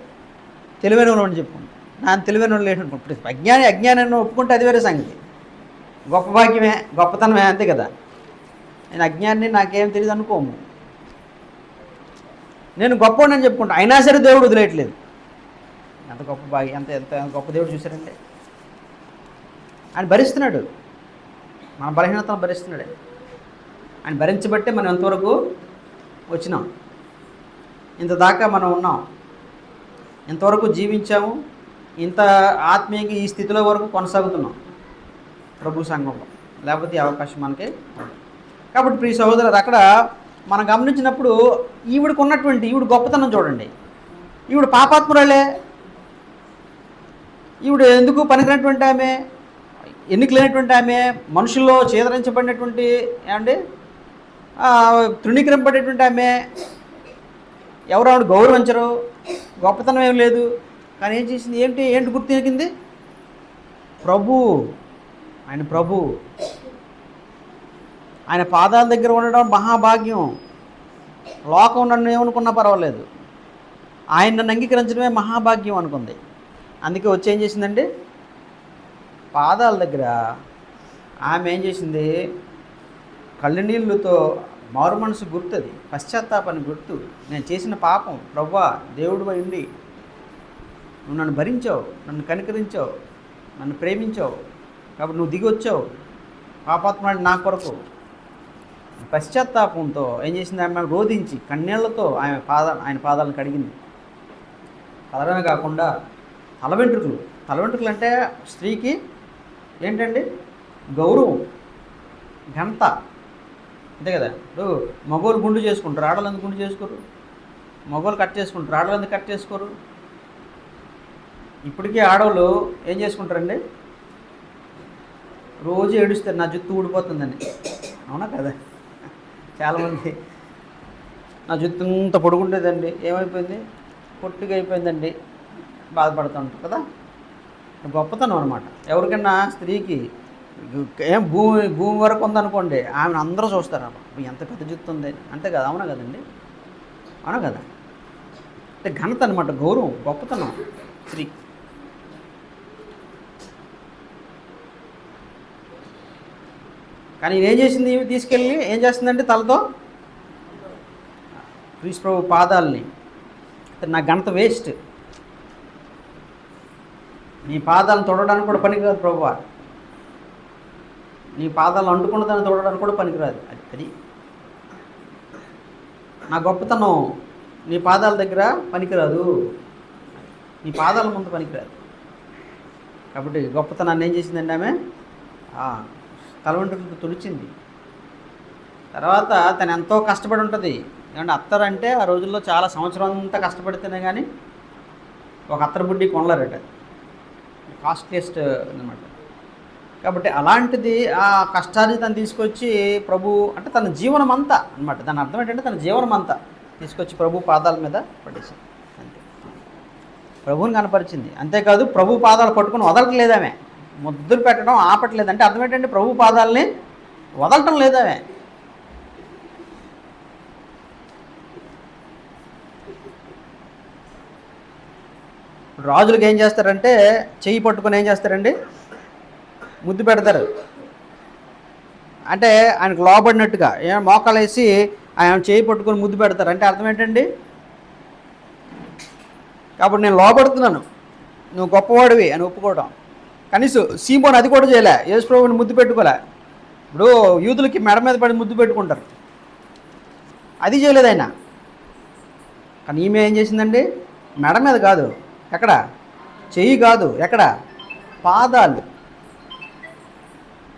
తెలివైన వాళ్ళు అని చెప్పుకుంటాం. నాన్న తెలివైన వాళ్ళు లేడు ఇప్పుడు అజ్ఞానాన్ని ఒప్పుకుంటే అది వేరే సంగతి. గొప్ప భాగ్యమే, గొప్పతనమే, అంతే కదా. నేను అజ్ఞాన్ని నాకేం తెలియదు అనుకోము, నేను గొప్పవాడిని చెప్పుకుంటా, అయినా సరే దేవుడు వదిలేయట్లేదు. ఎంత గొప్ప భాగ్యం, ఎంత ఎంత గొప్ప దేవుడు చూసారంటే. ఆయన భరిస్తున్నాడు, మన బలహీనతను భరిస్తున్నాడు. ఆయన భరించబట్టే మనం ఎంతవరకు వచ్చినాం, ఇంత దాకా మనం ఉన్నాం, ఇంతవరకు జీవించాము, ఇంత ఆత్మీయంగా ఈ స్థితిలో వరకు కొనసాగుతున్నాం ప్రభు సంఘంలో, లేకపోతే ఈ అవకాశం మనకి. కాబట్టి ప్రియ సహోదరులు, అక్కడ మనం గమనించినప్పుడు ఈవిడికి ఉన్నటువంటి ఈవిడ గొప్పతనం చూడండి. ఈవిడ పాపాత్మురాలే, ఈవిడ ఎందుకు పనికినటువంటి ఆమె, ఎన్నికలైనటువంటి ఆమె, మనుషుల్లో చేదరించబడినటువంటి ఏమండి తృణీకరింపబడేటువంటి ఆమె, ఎవరు ఆవిడ గౌరవించరు, గొప్పతనం ఏం లేదు. కానీ ఏం చేసింది, ఏంటి గుర్తు ఎక్కింది, ప్రభు, ఆయన ప్రభు, ఆయన పాదాల దగ్గర ఉండడం మహాభాగ్యం. లోకం నన్ను ఏమనుకున్నా పర్వాలేదు, ఆయన నన్ను అంగీకరించడమే మహాభాగ్యం అనుకుంది. అందుకే వచ్చి ఏం చేసిందండి, పాదాల దగ్గర ఆమె ఏం చేసింది, కళ్ళు నీళ్ళతో మారు మనసు గుర్తుంది, పశ్చాత్తాపాన్ని గుర్తు, నేను చేసిన పాపం ప్రభువా దేవుడు అయింది, నువ్వు నన్ను భరించావు, నన్ను కనికరించావు, నన్ను ప్రేమించావు, కాబట్టి నువ్వు దిగి వచ్చావు పాపాత్ముడు నా కొరకు. పశ్చాత్తాపంతో ఏం చేసింది, ఆమె రోధించి కన్నీళ్లతో ఆయన పాదాలను కడిగింది. కలరమే కాకుండా తల వెంట్రుకలు అంటే స్త్రీకి ఏంటండి, గౌరవం, ఘనత, అంతే కదా. ఇప్పుడు మగవాళ్ళు గుండు చేసుకుంటారు, ఆడవాళ్ళు ఎందుకు గుండు చేసుకోరు, మగవాళ్ళు కట్ చేసుకుంటారు, ఆడవాళ్ళు ఎందుకు కట్ చేసుకోరు. ఇప్పటికీ ఆడవాళ్ళు ఏం చేసుకుంటారండి, రోజు ఏడుస్తారు, నా జుత్తు ఊడిపోతుందని. అవునా కదా, చాలామంది నా జుత్తు ఇంత పొడుగుండేదండి, ఏమైపోయింది, పొట్టిగా అయిపోయిందండి, బాధపడుతూ ఉంటారు కదా. గొప్పతనం అనమాట. ఎవరికైనా స్త్రీకి ఏం భూమి వరకు ఉందనుకోండి, ఆమెను అందరూ చూస్తారు, ఎంత పెద్ద జుత్తు ఉంది, అంతే కదా. అవునా కదండి, అవునా కదా. అంటే ఘనత అనమాట, గౌరవం, గొప్పతనం స్త్రీ. కానీ ఏం చేసింది, తీసుకెళ్ళి ఏం చేస్తుందంటే తలతో క్రీస్తు ప్రభు పాదాలని, నా ఘనత వేస్ట్, నీ పాదాలను తొడడానికి కూడా పనికిరాదు ప్రభువా, నీ పాదాలను అంటుకున్నదాన్ని తొడడానికి కూడా పనికిరాదు, అది నా గొప్పతనం, నీ పాదాల దగ్గర పనికిరాదు, నీ పాదాల ముందు పనికిరాదు. కాబట్టి గొప్పతనాన్ని ఏం చేసిందండి, ఆమె తల వెంట్రుకలతో తుడిచింది. తర్వాత తను ఎంతో కష్టపడి ఉంటుంది. ఏమంటే అత్తరంటే ఆ రోజుల్లో చాలా సంవత్సరం అంతా కష్టపడితేనే కానీ ఒక అత్తర బుడ్డి కొనలేరట, కాస్ట్లీయెస్ట్ అనమాట. కాబట్టి అలాంటిది ఆ కష్టాన్ని తను తీసుకొచ్చి ప్రభు అంటే తన జీవనం అంతా అనమాట, దాని అర్థం ఏంటంటే తన జీవనం అంతా తీసుకొచ్చి ప్రభు పాదాల మీద పడేసింది, అంతే. ప్రభువుని కనపరిచింది. అంతేకాదు ప్రభు పాదాలు పట్టుకుని వదలట్లేదామే, ముద్దులు పెట్టడం ఆపట్లేదు. అంటే అర్థం ఏంటంటే ప్రభు పాదాలని వదలటం లేదామే. రాజులకు ఏం చేస్తారంటే చెయ్యి పట్టుకొని ఏం చేస్తారండి, ముద్దు పెడతారు. అంటే ఆయనకు లోబడినట్టుగా మోకాలు వేసి ఆయన చేయి పట్టుకొని ముద్దు పెడతారు. అంటే అర్థం ఏంటండి, కాబట్టి నేను లోబడుతున్నాను, నువ్వు గొప్పవాడివి అని ఒప్పుకోవడం. కనీసం సీమోన్ అది కూడా చేయలే, యేసు ప్రభువుని ముద్దు పెట్టుకోలే. ఇప్పుడు యూదులకి మెడ మీద పడి ముద్దు పెట్టుకుంటారు, అది చేయలేదు ఆయన. కానీ ఈమె ఏం చేసిందండి, మెడ మీద కాదు, ఎక్కడ, చెయ్యి కాదు, ఎక్కడ, పాదాలు.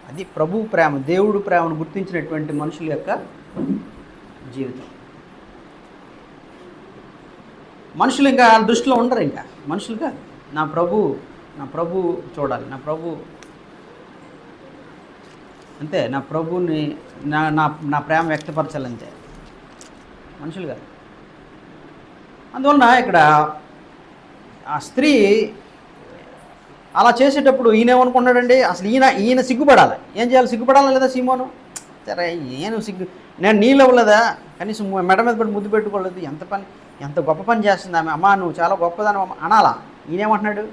అది ప్రభు ప్రేమ, దేవుడు ప్రేమను గుర్తించినటువంటి మనుషుల యొక్క జీవితం. మనుషులు ఇంకా దృష్టిలో ఉండరు, ఇంకా మనుషులు కాదు, నా ప్రభు చూడాలి, నా ప్రభు అంతే, నా ప్రభువుని నా నా నా ప్రేమ వ్యక్తపరచాలంతే, మనుషులు కాదు. అందువలన ఇక్కడ ఆ స్త్రీ అలా చేసేటప్పుడు ఈయనేమనుకున్నాడండి, అసలు ఈయన సిగ్గుపడాలి. ఏం చేయాలి, సిగ్గుపడాలా లేదా సీమోను? సరే నేను నీళ్ళు ఇవ్వలేదా, కనీసం మెడ మీద పడి ముద్దు పెట్టుకోలేదు, ఎంత గొప్ప పని చేస్తుంది ఆమె, అమ్మా నువ్వు చాలా గొప్పదాని అనాలా. ఈయనేమంటున్నాడు,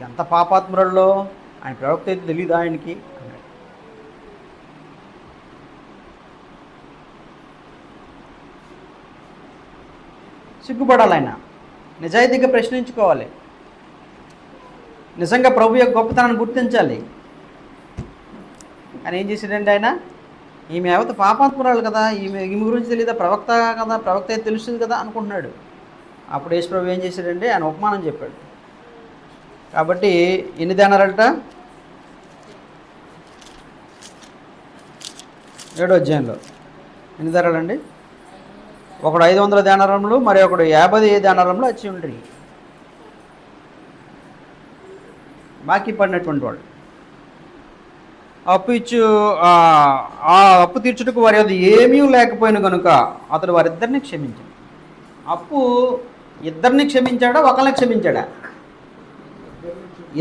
ఎంత పాపాత్మురల్లో ఆయన ప్రవక్త అయితే తెలియదు ఆయనకి అన్నాడు. సిగ్గుపడాలి, ఆయన నిజాయితీగా ప్రశ్నించుకోవాలి, నిజంగా ప్రభు యొక్క గొప్పతనాన్ని గుర్తించాలి. అని ఏం చేశాడండి ఆయన, ఈమె యావత పాపాత్మురాలు కదా, ఈమె గురించి తెలియదా, ప్రవక్త కదా, ప్రవక్త అయితే తెలుస్తుంది కదా అనుకుంటున్నాడు. అప్పుడు యేసు ప్రభు ఏం చేశాడండి, ఆయన ఉపమానం చెప్పాడు. కాబట్టి ఎన్ని దేనారట, 7వ అధ్యాయంలో ఎన్ని ధరలండి, ఒకడు 500 దేనారములు, మరి ఒకడు 50 దేనారములు వచ్చి ఉండ్రి. బాకీ పడినటువంటి వాడు ఆ అప్పు తీర్చుటకు వారి వద్ద ఏమీ లేకపోయిన కనుక అతడు వారిద్దరిని క్షమించాడు. అప్పు ఇద్దరిని క్షమించాడా, ఒకరిని క్షమించాడా?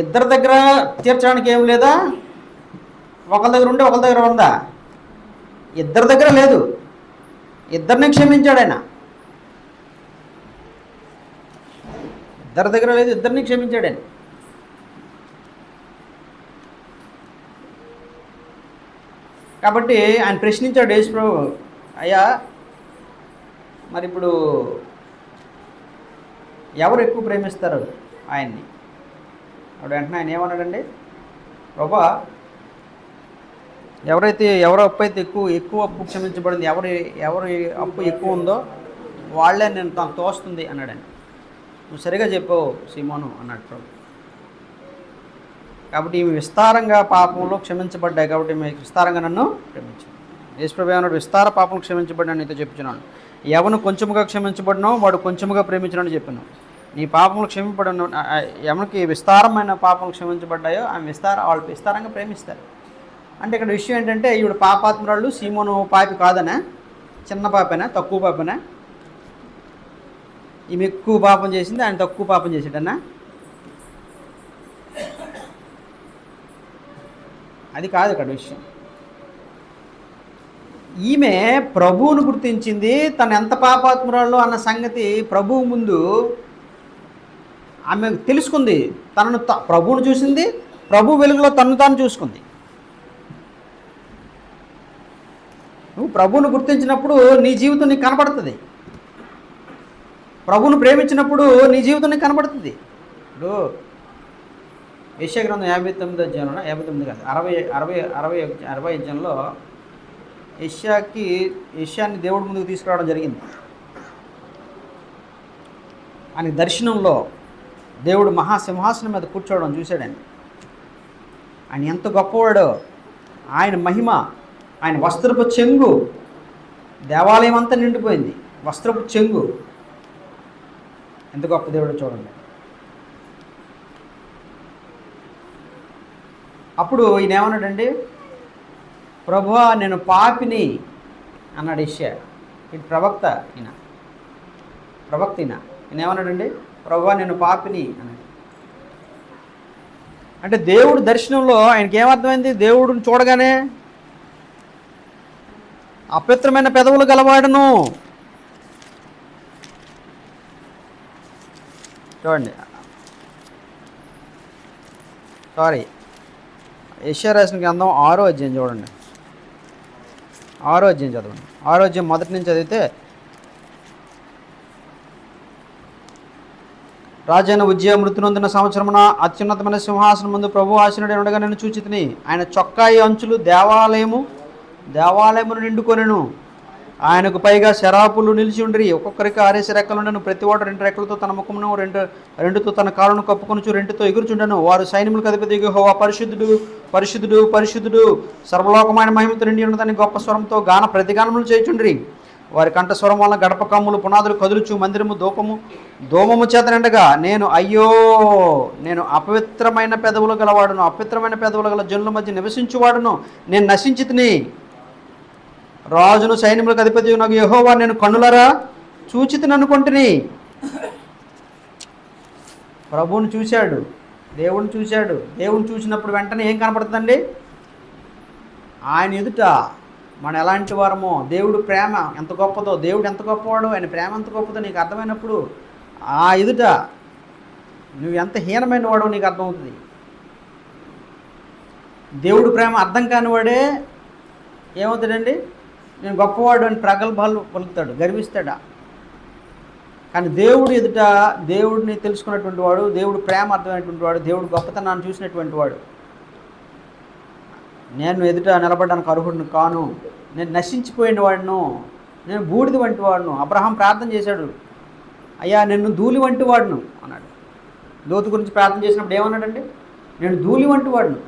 ఇద్దరి దగ్గర తీర్చడానికి ఏం లేదా, ఒకరి దగ్గర ఉంటే ఒకరి దగ్గర ఉందా? ఇద్దరి దగ్గర లేదు, ఇద్దరిని క్షమించాడు ఆయన. ఇద్దరి దగ్గర లేదు, ఇద్దరిని క్షమించాడు ఆయన. కాబట్టి ఆయన ప్రశ్నించాడు యేసు ప్రభు, అయ్యా మరి ఇప్పుడు ఎవరు ఎక్కువ ప్రేమిస్తారు ఆయన్ని? అప్పుడు వెంటనే ఆయన ఏమన్నాడండి, ప్రభా ఎవరు అప్పు అయితే ఎక్కువ అప్పు క్షమించబడింది, ఎవరి అప్పు ఎక్కువ ఉందో వాళ్ళే నేను తను తోస్తుంది అన్నాడండి. నువ్వు సరిగా చెప్పావు సీమోను అన్నాడు ప్రభు. కాబట్టి ఈమె విస్తారంగా పాపంలో క్షమించబడ్డాయి, కాబట్టి ఈమె విస్తారంగా నన్ను క్షమించు. యేసు ప్రభు ఏమన్నాడు, విస్తార పాపం క్షమించబడ్డాను నీతో చెప్తున్నాను. ఎవను కొంచెముగా క్షమించబడినో వాడు కొంచెముగా ప్రేమించినని చెప్పాను. నీ పాపములు క్షమింపబడిన ఎవరికి విస్తారమైన పాపములు క్షమించబడ్డాయో ఆమె వాళ్ళు విస్తారంగా ప్రేమిస్తారు. అంటే ఇక్కడ విషయం ఏంటంటే, ఈవిడ పాపాత్మురాళ్ళు, సీమోను పాపి కాదనా, చిన్న పాపేనా, తక్కువ పాపేనా? ఈమె ఎక్కువ పాపం చేసింది, ఆయన తక్కువ పాపం చేసాడన్నా? అది కాదు ఇక్కడ విషయం. ఈమె ప్రభువును గుర్తించింది, తను ఎంత పాపాత్మురాలో అన్న సంగతి ప్రభువు ముందు ఆమె తెలుసుకుంది. తనను ప్రభువును చూసింది, ప్రభు వెలుగులో తను తాను చూసుకుంది. నువ్వు ప్రభువును గుర్తించినప్పుడు నీ జీవితం నీకు కనబడుతుంది, ప్రభువును ప్రేమించినప్పుడు నీ జీవితం నీకు కనబడుతుంది. ఇప్పుడు యెషయా గ్రంథం 59వ అధ్యాయంలో 59 కాదు 60 అధ్యాయంలో యెషయాని దేవుడి ముందుకు తీసుకురావడం జరిగింది. ఆయన దర్శనంలో దేవుడు మహాసింహాసనం మీద కూర్చోవడం చూశాడని. ఆయన ఎంత గొప్పవాడో, ఆయన మహిమ, ఆయన వస్త్రపు చెంగు, దేవాలయం అంతా నిండిపోయింది, వస్త్రపు చెంగు, ఎంత గొప్ప దేవుడో చూడండి. అప్పుడు ఈయన ఏమన్నాడండి, ప్రభువా నేను పాపిని అన్నాడు యెషయా. ఇది ప్రవక్త ఈయన ఏమన్నాడండి, ప్రభువా నేను పాపిని అన్నాడు. అంటే దేవుడు దర్శనంలో ఆయనకి ఏమర్థమైంది, దేవుడిని చూడగానే అపవిత్రమైన పెదవులు గలవాడను. చూడండి, యెషయా రాసిన గ్రంథం 6వ అధ్యాయం చూడండి, 6వ అధ్యాయం చదవండి. 6వ అధ్యాయం మొదటి నుంచి చదివితే, రాజైన ఉజ్జియా మృతి నొందిన సంవత్సరమున అత్యున్నతమైన సింహాసనం ముందు ప్రభు ఆసీనుడై ఉండగా నేను చూచితిని. ఆయన చొక్కాయి అంచులు దేవాలయమును నిండుకొనెను. ఆయనకు పైగా శరాపులు నిలిచి ఉండిరి. ఒక్కొక్కరికి 6 రెక్కలుండెను. ప్రతివాడు 2 రెక్కలతో తన ముఖమును, రెండుతో తన కాళ్ళను కప్పుకొనుచు 2తో ఎగురుచుండెను. వారు సైన్యములకు అధిపతి యెహోవా పరిశుద్ధుడు, పరిశుద్ధుడు, పరిశుద్ధుడు, సర్వలోకమైన మహిమతో నిండి ఉన్నదని గొప్ప స్వరంతో ప్రతిగానములు చేయుచుండిరి. వారి కంఠ స్వరం వలన గడప కమ్ములు పునాదులు కదులుచు మందిరము దోమము చేత నిండగా నేను అపవిత్రమైన పెదవులు గలవాడును, అపవిత్రమైన పెదవులు గల జనుల మధ్య నివసించువాడును, నేను నశించి తిని. రాజును సైన్యములకు అధిపతి నాకు యెహోవా నేను కన్నులరా చూచి తిని అనుకుంటుని. ప్రభువుని చూశాడు, దేవుడిని చూశాడు. దేవుని చూసినప్పుడు వెంటనే ఏం కనపడుతుందండి? ఆయన ఎదుట మనం ఎలాంటి వారమో, దేవుడు ప్రేమ ఎంత గొప్పదో, దేవుడు ఎంత గొప్పవాడో, ఆయన ప్రేమ ఎంత గొప్పదో నీకు అర్థమైనప్పుడు ఆ ఎదుట నువ్వు ఎంత హీనమైన వాడో నీకు అర్థమవుతుంది. దేవుడు ప్రేమ అర్థం కానివాడే ఏమవుతాడండి? నేను గొప్పవాడు అని ప్రగల్భాలు పలుకుతాడు, గర్విస్తాడా. కానీ దేవుడు ఎదుట దేవుడిని తెలుసుకున్నటువంటి వాడు, దేవుడు ప్రేమ అర్థమైనటువంటి వాడు, దేవుడు గొప్పతనాన్ని చూసినటువంటి వాడు, నేను ఎదుట నిలబడడానికి అర్హుడిని కాను, నేను నశించిపోయిన వాడును, నేను బూడిద వంటి వాడును. అబ్రహాం ప్రార్థన చేశాడు, అయ్యా నేను ధూళి వంటి వాడును అన్నాడు. లోతు గురించి ప్రార్థన చేసినప్పుడు ఏమన్నాడండి? నేను ధూళి వంటి వాడును.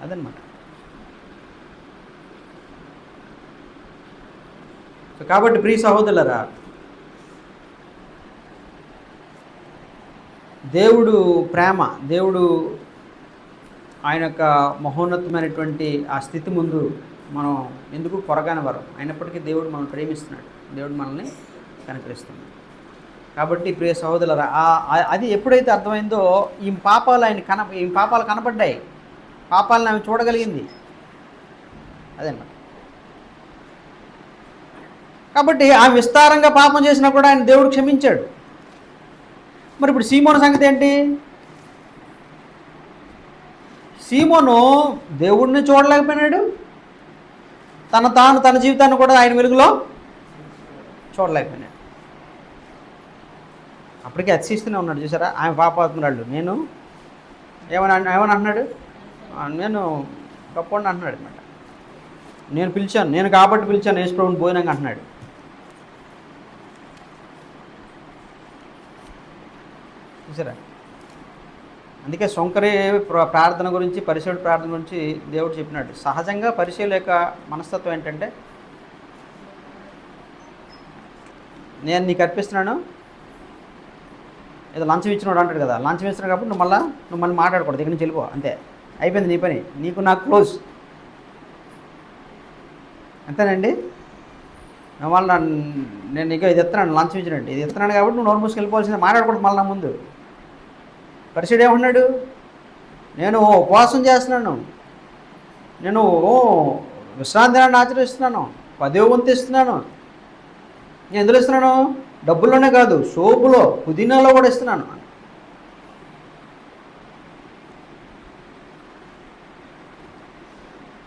అదనమాట. సో కాబట్టి ప్రియ సహోదరులారా, దేవుడు ప్రేమ, దేవుడు ఆయన యొక్క మహోన్నతమైనటువంటి ఆ స్థితి ముందు మనం ఎందుకు కొరగాని వారం. అయినప్పటికీ దేవుడు మనల్ని ప్రేమిస్తున్నాడు, దేవుడు మనల్ని కనికరిస్తున్నాడు. కాబట్టి ప్రియ సహోదరులారా, అది ఎప్పుడైతే అర్థమైందో ఈ పాపాలు కనపడ్డాయి, పాపాలను ఆమె చూడగలిగింది. అదన్నమాట. కాబట్టి ఆమె విస్తారంగా పాపం చేసినా కూడా ఆయన దేవుడు క్షమించాడు. మరి ఇప్పుడు సీమోను సంగతి ఏంటి? సీమోను దేవుడిని చూడలేకపోయినాడు, తన జీవితాన్ని కూడా ఆయన వెలుగులో చూడలేకపోయినాడు. అప్పటికే అతిశిస్తూనే ఉన్నాడు. చూసారా, ఆమె పాపాత్మురాళ్ళు. నేను ఏమని అంటున్నాడు? నేను గొప్పవాడిని అంటున్నాడు అనమాట. నేను పిలిచాను, నేను కాబట్టి పిలిచాను యేసుప్రభుని భోజనంగా అంటున్నాడు. చూసారా, అందుకే సొంకరి ప్రార్థన గురించి, పరిశీలుడి ప్రార్థన గురించి దేవుడు చెప్పినాడు. సహజంగా పరిశీలు యొక్క మనస్తత్వం ఏంటంటే, నేను నీకు అర్పిస్తున్నాను, ఏదో లంచం ఇచ్చినాడు అంటాడు కదా, లంచం ఇస్తున్నాడు కాబట్టి నువ్వు మళ్ళీ మాట్లాడకూడదు, దగ్గర నుంచి వెళ్ళిపో, అంతే, అయిపోయింది నీ పని, నీకు నాకు క్లోజ్, అంతేనండి. మళ్ళీ నేను నీకు ఇది ఎత్తున్నాను, లంచం ఇచ్చినట్టు ఇది ఎత్తున్నాను కాబట్టి నువ్వు నోరు మూసుకు వెళ్ళిపోవాల్సిందే, మాట్లాడకూడదు మళ్ళీ నా ముందు. పరిశుడు ఏమన్నాడు? నేను ఉపవాసం చేస్తున్నాను, నేను విశ్రాంతి దినాన్ని ఆచరిస్తున్నాను, 10వ వంతు ఇస్తున్నాను. నేను ఎందులో ఇస్తున్నాను? డబ్బుల్లోనే కాదు, సోపులో, పుదీనాలో కూడా ఇస్తున్నాను.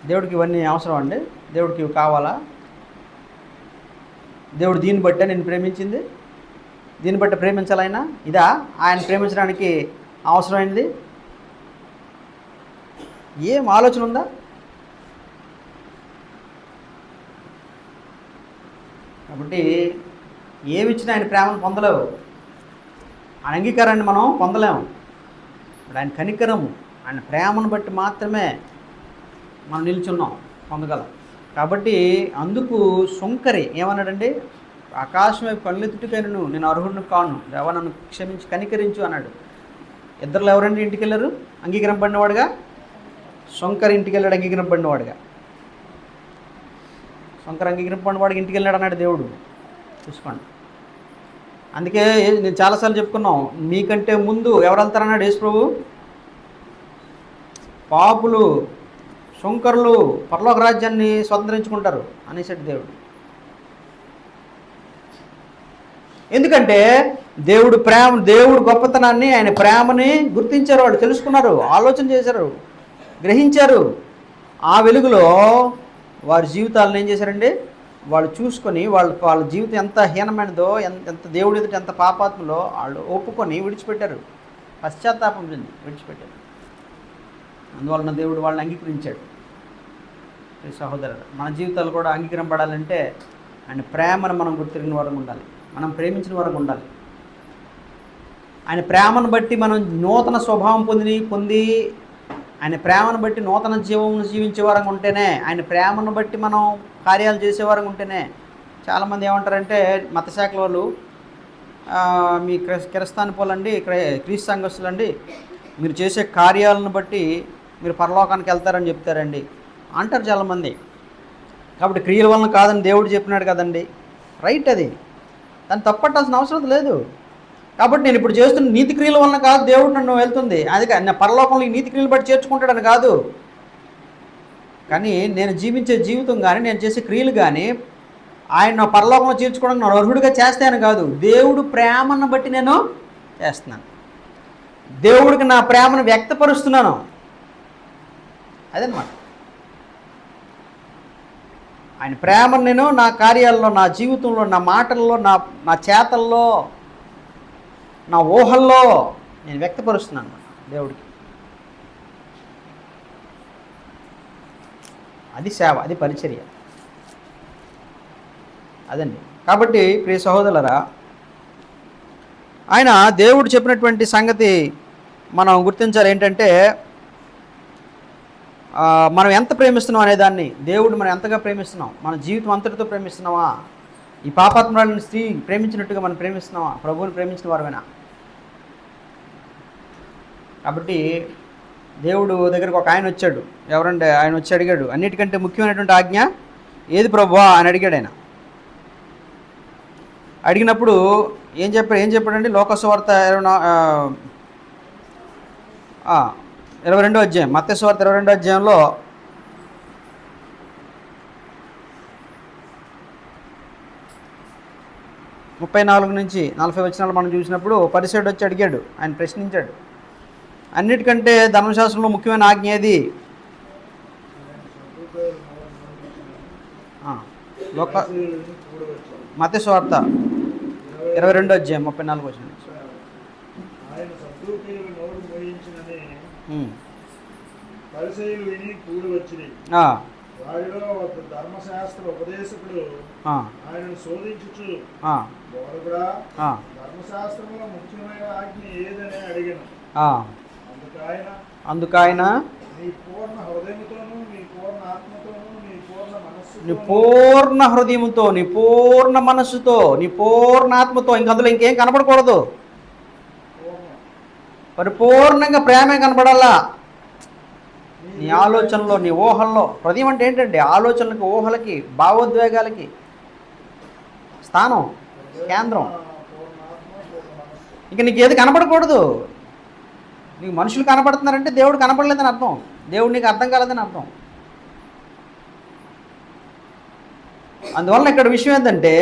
దేవుడికి ఇవన్నీ అవసరం అండి? దేవుడికి ఇవి కావాలా? దేవుడు దీన్ని బట్టే నేను ప్రేమించింది, దీన్ని బట్టి ప్రేమించాలైనా ఇదా ఆయన ప్రేమించడానికి అవసరమైంది? ఏం ఆలోచన ఉందా? కాబట్టి ఏమిచ్చినా ఆయన ప్రేమను పొందలేవు, ఆయన అంగీకారాన్ని మనం పొందలేము. ఇప్పుడు ఆయన కనికరము, ఆయన ప్రేమను బట్టి మాత్రమే మనం నిల్చున్నాం, పొందగలం. కాబట్టి అందుకు సొంకరి ఏమన్నాడండి? ఆకాశం వైపు కళ్ళెత్తుకైనను నేను అర్హుడిని కాను, దేవా నన్ను క్షమించి కనికరించు అన్నాడు. ఇద్దరులో ఎవరండి ఇంటికి వెళ్ళారు అంగీకారం పడినవాడుగా? సొంకరి ఇంటికి వెళ్ళాడు అంగీకారం పడినవాడుగా. సొంకర అంగీకారం పడినవాడికి ఇంటికి వెళ్ళాడు అన్నాడు దేవుడు. చూసుకోండి. అందుకే నేను చాలాసార్లు చెప్పుకున్నాం, మీకంటే ముందు ఎవరు వెళ్తారన్నాడు యేసు ప్రభు? పాపులు, సొంకరులు పరలోక రాజ్యాన్ని స్వతంత్రించుకుంటారు అనేసాడు దేవుడు. ఎందుకంటే దేవుడు గొప్పతనాన్ని, ఆయన ప్రేమని గుర్తించారు, వాళ్ళు తెలుసుకున్నారు, ఆలోచన చేశారు, గ్రహించారు. ఆ వెలుగులో వారి జీవితాలను ఏం చేశారండి? వాళ్ళు చూసుకొని వాళ్ళ జీవితం ఎంత హీనమైనదో, ఎంత దేవుడి ఎదుట ఎంత పాపాత్మలో వాళ్ళు ఒప్పుకొని విడిచిపెట్టారు, పశ్చాత్తాపం చెంది విడిచిపెట్టారు. అందువలన దేవుడు వాళ్ళని అంగీకరించాడు. సహోదరుడు, మన జీవితాలు కూడా అంగీకారం పడాలంటే ఆయన ప్రేమను మనం గుర్తిరిగిన వారం ఉండాలి, మనం ప్రేమించిన వారం ఉండాలి. ఆయన ప్రేమను బట్టి మనం నూతన స్వభావం పొంది ఆయన ప్రేమను బట్టి నూతన జీవమును జీవించే వారంగా ఉంటేనే, ఆయన ప్రేమను బట్టి మనం కార్యాలు చేసేవారంగా ఉంటేనే. చాలామంది ఏమంటారంటే మతశాఖల వాళ్ళు, మీ క్రిస్తాని పోలండి, క్రీస్తు సంఘస్థులండి, మీరు చేసే కార్యాలను బట్టి మీరు పరలోకానికి వెళ్తారని చెప్తారండి అంటారు చాలామంది. కాబట్టి క్రియల వలన కాదని దేవుడు చెప్పినాడు కదండి, రైట్, అది దాన్ని తప్పట్టాల్సిన అవసరం లేదు. కాబట్టి నేను ఇప్పుడు చేస్తున్న నీతి క్రియల వలన కాదు దేవుడు నన్ను వెళ్తుంది, అది నా పరలోకంలో ఈ నీతి క్రియలు బట్టి చేర్చుకుంటాడని కాదు. కానీ నేను జీవించే జీవితం కానీ నేను చేసే క్రియలు కానీ ఆయన పరలోకంలో చేర్చుకోవడానికి నా అర్హుడిగా చేస్తాను కాదు, దేవుడు ప్రేమను బట్టి నేను చేస్తున్నాను, దేవుడికి నా ప్రేమను వ్యక్తపరుస్తున్నాను, అదనమాట. ఆయన ప్రేమను నేను నా కార్యాల్లో, నా జీవితంలో, నా మాటల్లో, నా చేతల్లో, నా ఊహల్లో నేను వ్యక్తపరుస్తున్నాను అన్నమాట దేవుడికి. అది సేవ, అది పరిచర్య, అదండి. కాబట్టి ప్రియ సహోదరులారా, ఆయన దేవుడు చెప్పినటువంటి సంగతి మనం గుర్తించాలి. ఏంటంటే మనం ఎంత ప్రేమిస్తున్నాం అనేదాన్ని, దేవుడు మనం ఎంతగా ప్రేమిస్తున్నాం, మన జీవితం అంతటితో ప్రేమిస్తున్నావా, ఈ పాపాత్మురాలిని స్త్రీ ప్రేమించినట్టుగా మనం ప్రేమిస్తున్నావా, ప్రభువుని ప్రేమించిన వారమేనా? కాబట్టి దేవుడు దగ్గరకు ఒక ఆయన వచ్చాడు. ఎవరంటే ఆయన వచ్చి అడిగాడు, అన్నిటికంటే ముఖ్యమైనటువంటి ఆజ్ఞ ఏది ప్రభువా అని అడిగాడు. ఆయన అడిగినప్పుడు ఏం చెప్పాడండి? లోకసువార్త 22వ అధ్యాయం, మత్తయి సువార్త 22వ అధ్యాయంలో 34 నుంచి 40 వచనాలు మనం చూసినప్పుడు పరిసయుడు వచ్చి అడిగాడు, ఆయన ప్రశ్నించాడు, అన్నిటికంటే ధర్మశాస్త్రంలో ముఖ్యమైన ఆజ్ఞ ఏది? మత్తయి సువార్త 22వ అధ్యాయం 34 వచనం. పరిసయ్యులు విని కూడి వచ్చిరి. వారిలో ఒక ధర్మశాస్త్ర ఉపదేశకుడు ఆయనను శోధించుచు, బోధకుడా, ధర్మశాస్త్రంలో ముఖ్యమైన ఆజ్ఞ ఏదని అడిగాను. అందుకాయన నీ పూర్ణ హృదయముతోను, నీ పూర్ణ ఆత్మతోను, నీ పూర్ణ మనస్సుతో, నీ పూర్ణ హృదయముతో, నీ పూర్ణ మనస్సుతో, నీ పూర్ణ ఆత్మతో, ఇంక అందులో ఇంకేం కనపడకూడదు, పరిపూర్ణంగా ప్రేమే కనపడాలా. నీ ఆలోచనలో, నీ ఊహల్లో. హృదయం అంటే ఏంటంటే ఆలోచనలకి, ఊహలకి, భావోద్వేగాలకి స్థానం, కేంద్రం. ఇంక నీకు ఏది కనపడకూడదు. నీకు మనుషులు కనపడుతున్నారంటే దేవుడు కనపడలేదని అర్థం, దేవుడు నీకు అర్థం కాలేదని అర్థం. అందువల్ల ఇక్కడ విషయం ఏంటంటే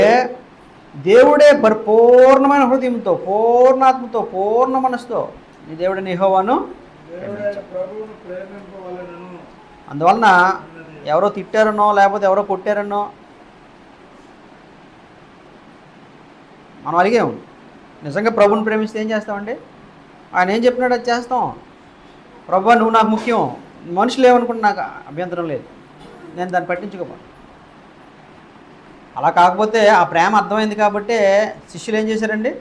దేవుడే పరిపూర్ణమైన హృదయంతో, పూర్ణాత్మతో, పూర్ణ మనసుతో నీ దేవుడిని యెహోవాను. అందువలన ఎవరో తిట్టారనో లేకపోతే ఎవరో కొట్టారనో మనం అడిగాము. నిజంగా ప్రభుని ప్రేమిస్తే ఏం చేస్తామండి? ఆయన ఏం చెప్పినాడు అది చేస్తాం. ప్రభు నువ్వు నాకు ముఖ్యం, మనుషులు ఏమనుకుంటే నాకు అభ్యంతరం లేదు, నేను దాన్ని పట్టించుకోపో. అలా కాకపోతే ఆ ప్రేమ అర్థమైంది కాబట్టి శిష్యులు ఏం చేశారండి?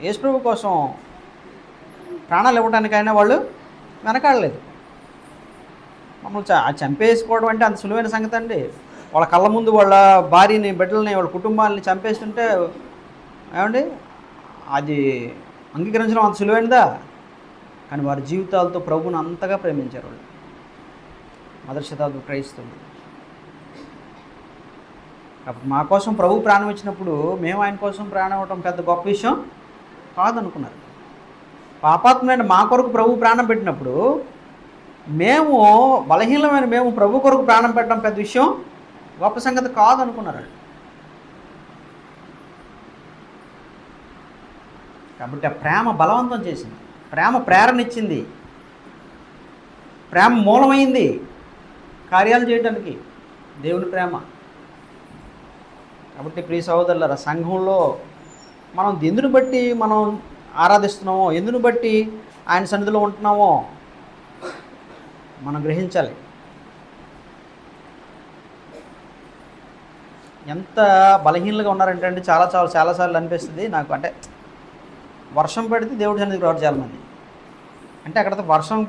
యేసు ప్రభు కోసం ప్రాణాలు ఇవ్వడానికైనా వాళ్ళు వెనకాడలేదు. మమ్మల్ని చంపేసుకోవడం అంటే అంత సులువైన సంగతి అండి. వాళ్ళ కళ్ళ ముందు వాళ్ళ భార్యని, బిడ్డలని, వాళ్ళ కుటుంబాలని చంపేస్తుంటే ఏమండి అది అంగీకరించడం అంత సులువైనదా? కానీ వారి జీవితాలతో ప్రభువుని అంతగా ప్రేమించారు వాళ్ళు. మొదటి శతాబ్దం క్రైస్తవులు. కాబట్టి మా కోసం ప్రభు ప్రాణం ఇచ్చినప్పుడు మేము ఆయన కోసం ప్రాణం ఇవ్వటం పెద్ద గొప్ప విషయం కాదనుకున్నారు. పాపాత్మైన మా కొరకు ప్రభు ప్రాణం పెట్టినప్పుడు మేము బలహీనమైన మేము ప్రభు కొరకు ప్రాణం పెట్టడం పెద్ద విషయం, గొప్ప సంగతి కాదనుకున్నారు. కాబట్టి ఆ ప్రేమ బలవంతం చేసింది, ప్రేమ ప్రేరణ ఇచ్చింది, ప్రేమ మూలమైంది కార్యాలు చేయడానికి, దేవుని ప్రేమ. కాబట్టి ప్రియ సహోదరులారా, సంఘంలో మనం ఎందుని బట్టి మనం ఆరాధిస్తున్నామో, ఎందుని బట్టి ఆయన సన్నిధిలో ఉంటున్నామో మనం గ్రహించాలి. ఎంత బలహీనలుగా ఉన్నారంటే అండి, చాలాసార్లు అనిపిస్తుంది నాకు. అంటే వర్షం పడితే దేవుడి సన్నిధికి రావడం చాలామంది, అంటే అక్కడ వర్షం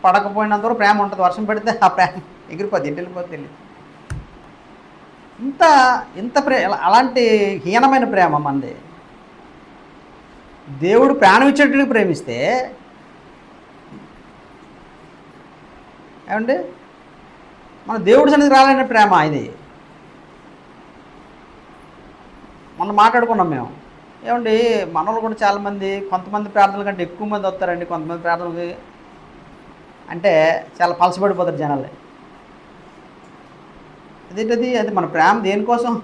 పడకపోయినంత వరకు ప్రేమ ఉంటుంది, వర్షం పడితే ఆ ప్రేమ ఎగిరిపోద్ది, ఎటు వెళ్ళిపోద్ది తెలియదు. ఇంత ఇంత అలాంటి హీనమైన ప్రేమ మనది. దేవుడు ప్రాణం ఇచ్చేట్టుగా ప్రేమిస్తే ఏమండి, మన దేవుడి సన్నిధికి రాలేని ప్రేమ ఇది. మొన్న మాట్లాడుకున్నాం మేము, ఏమండి మనోళ్ళు కూడా చాలామంది, కొంతమంది ప్రార్థనల కంటే ఎక్కువ మంది వస్తారండి, కొంతమంది ప్రార్థనలకి అంటే చాలా పలసపడిపోతారు జనాలు. అదేంటది, అది మన ప్రేమ దేనికోసం,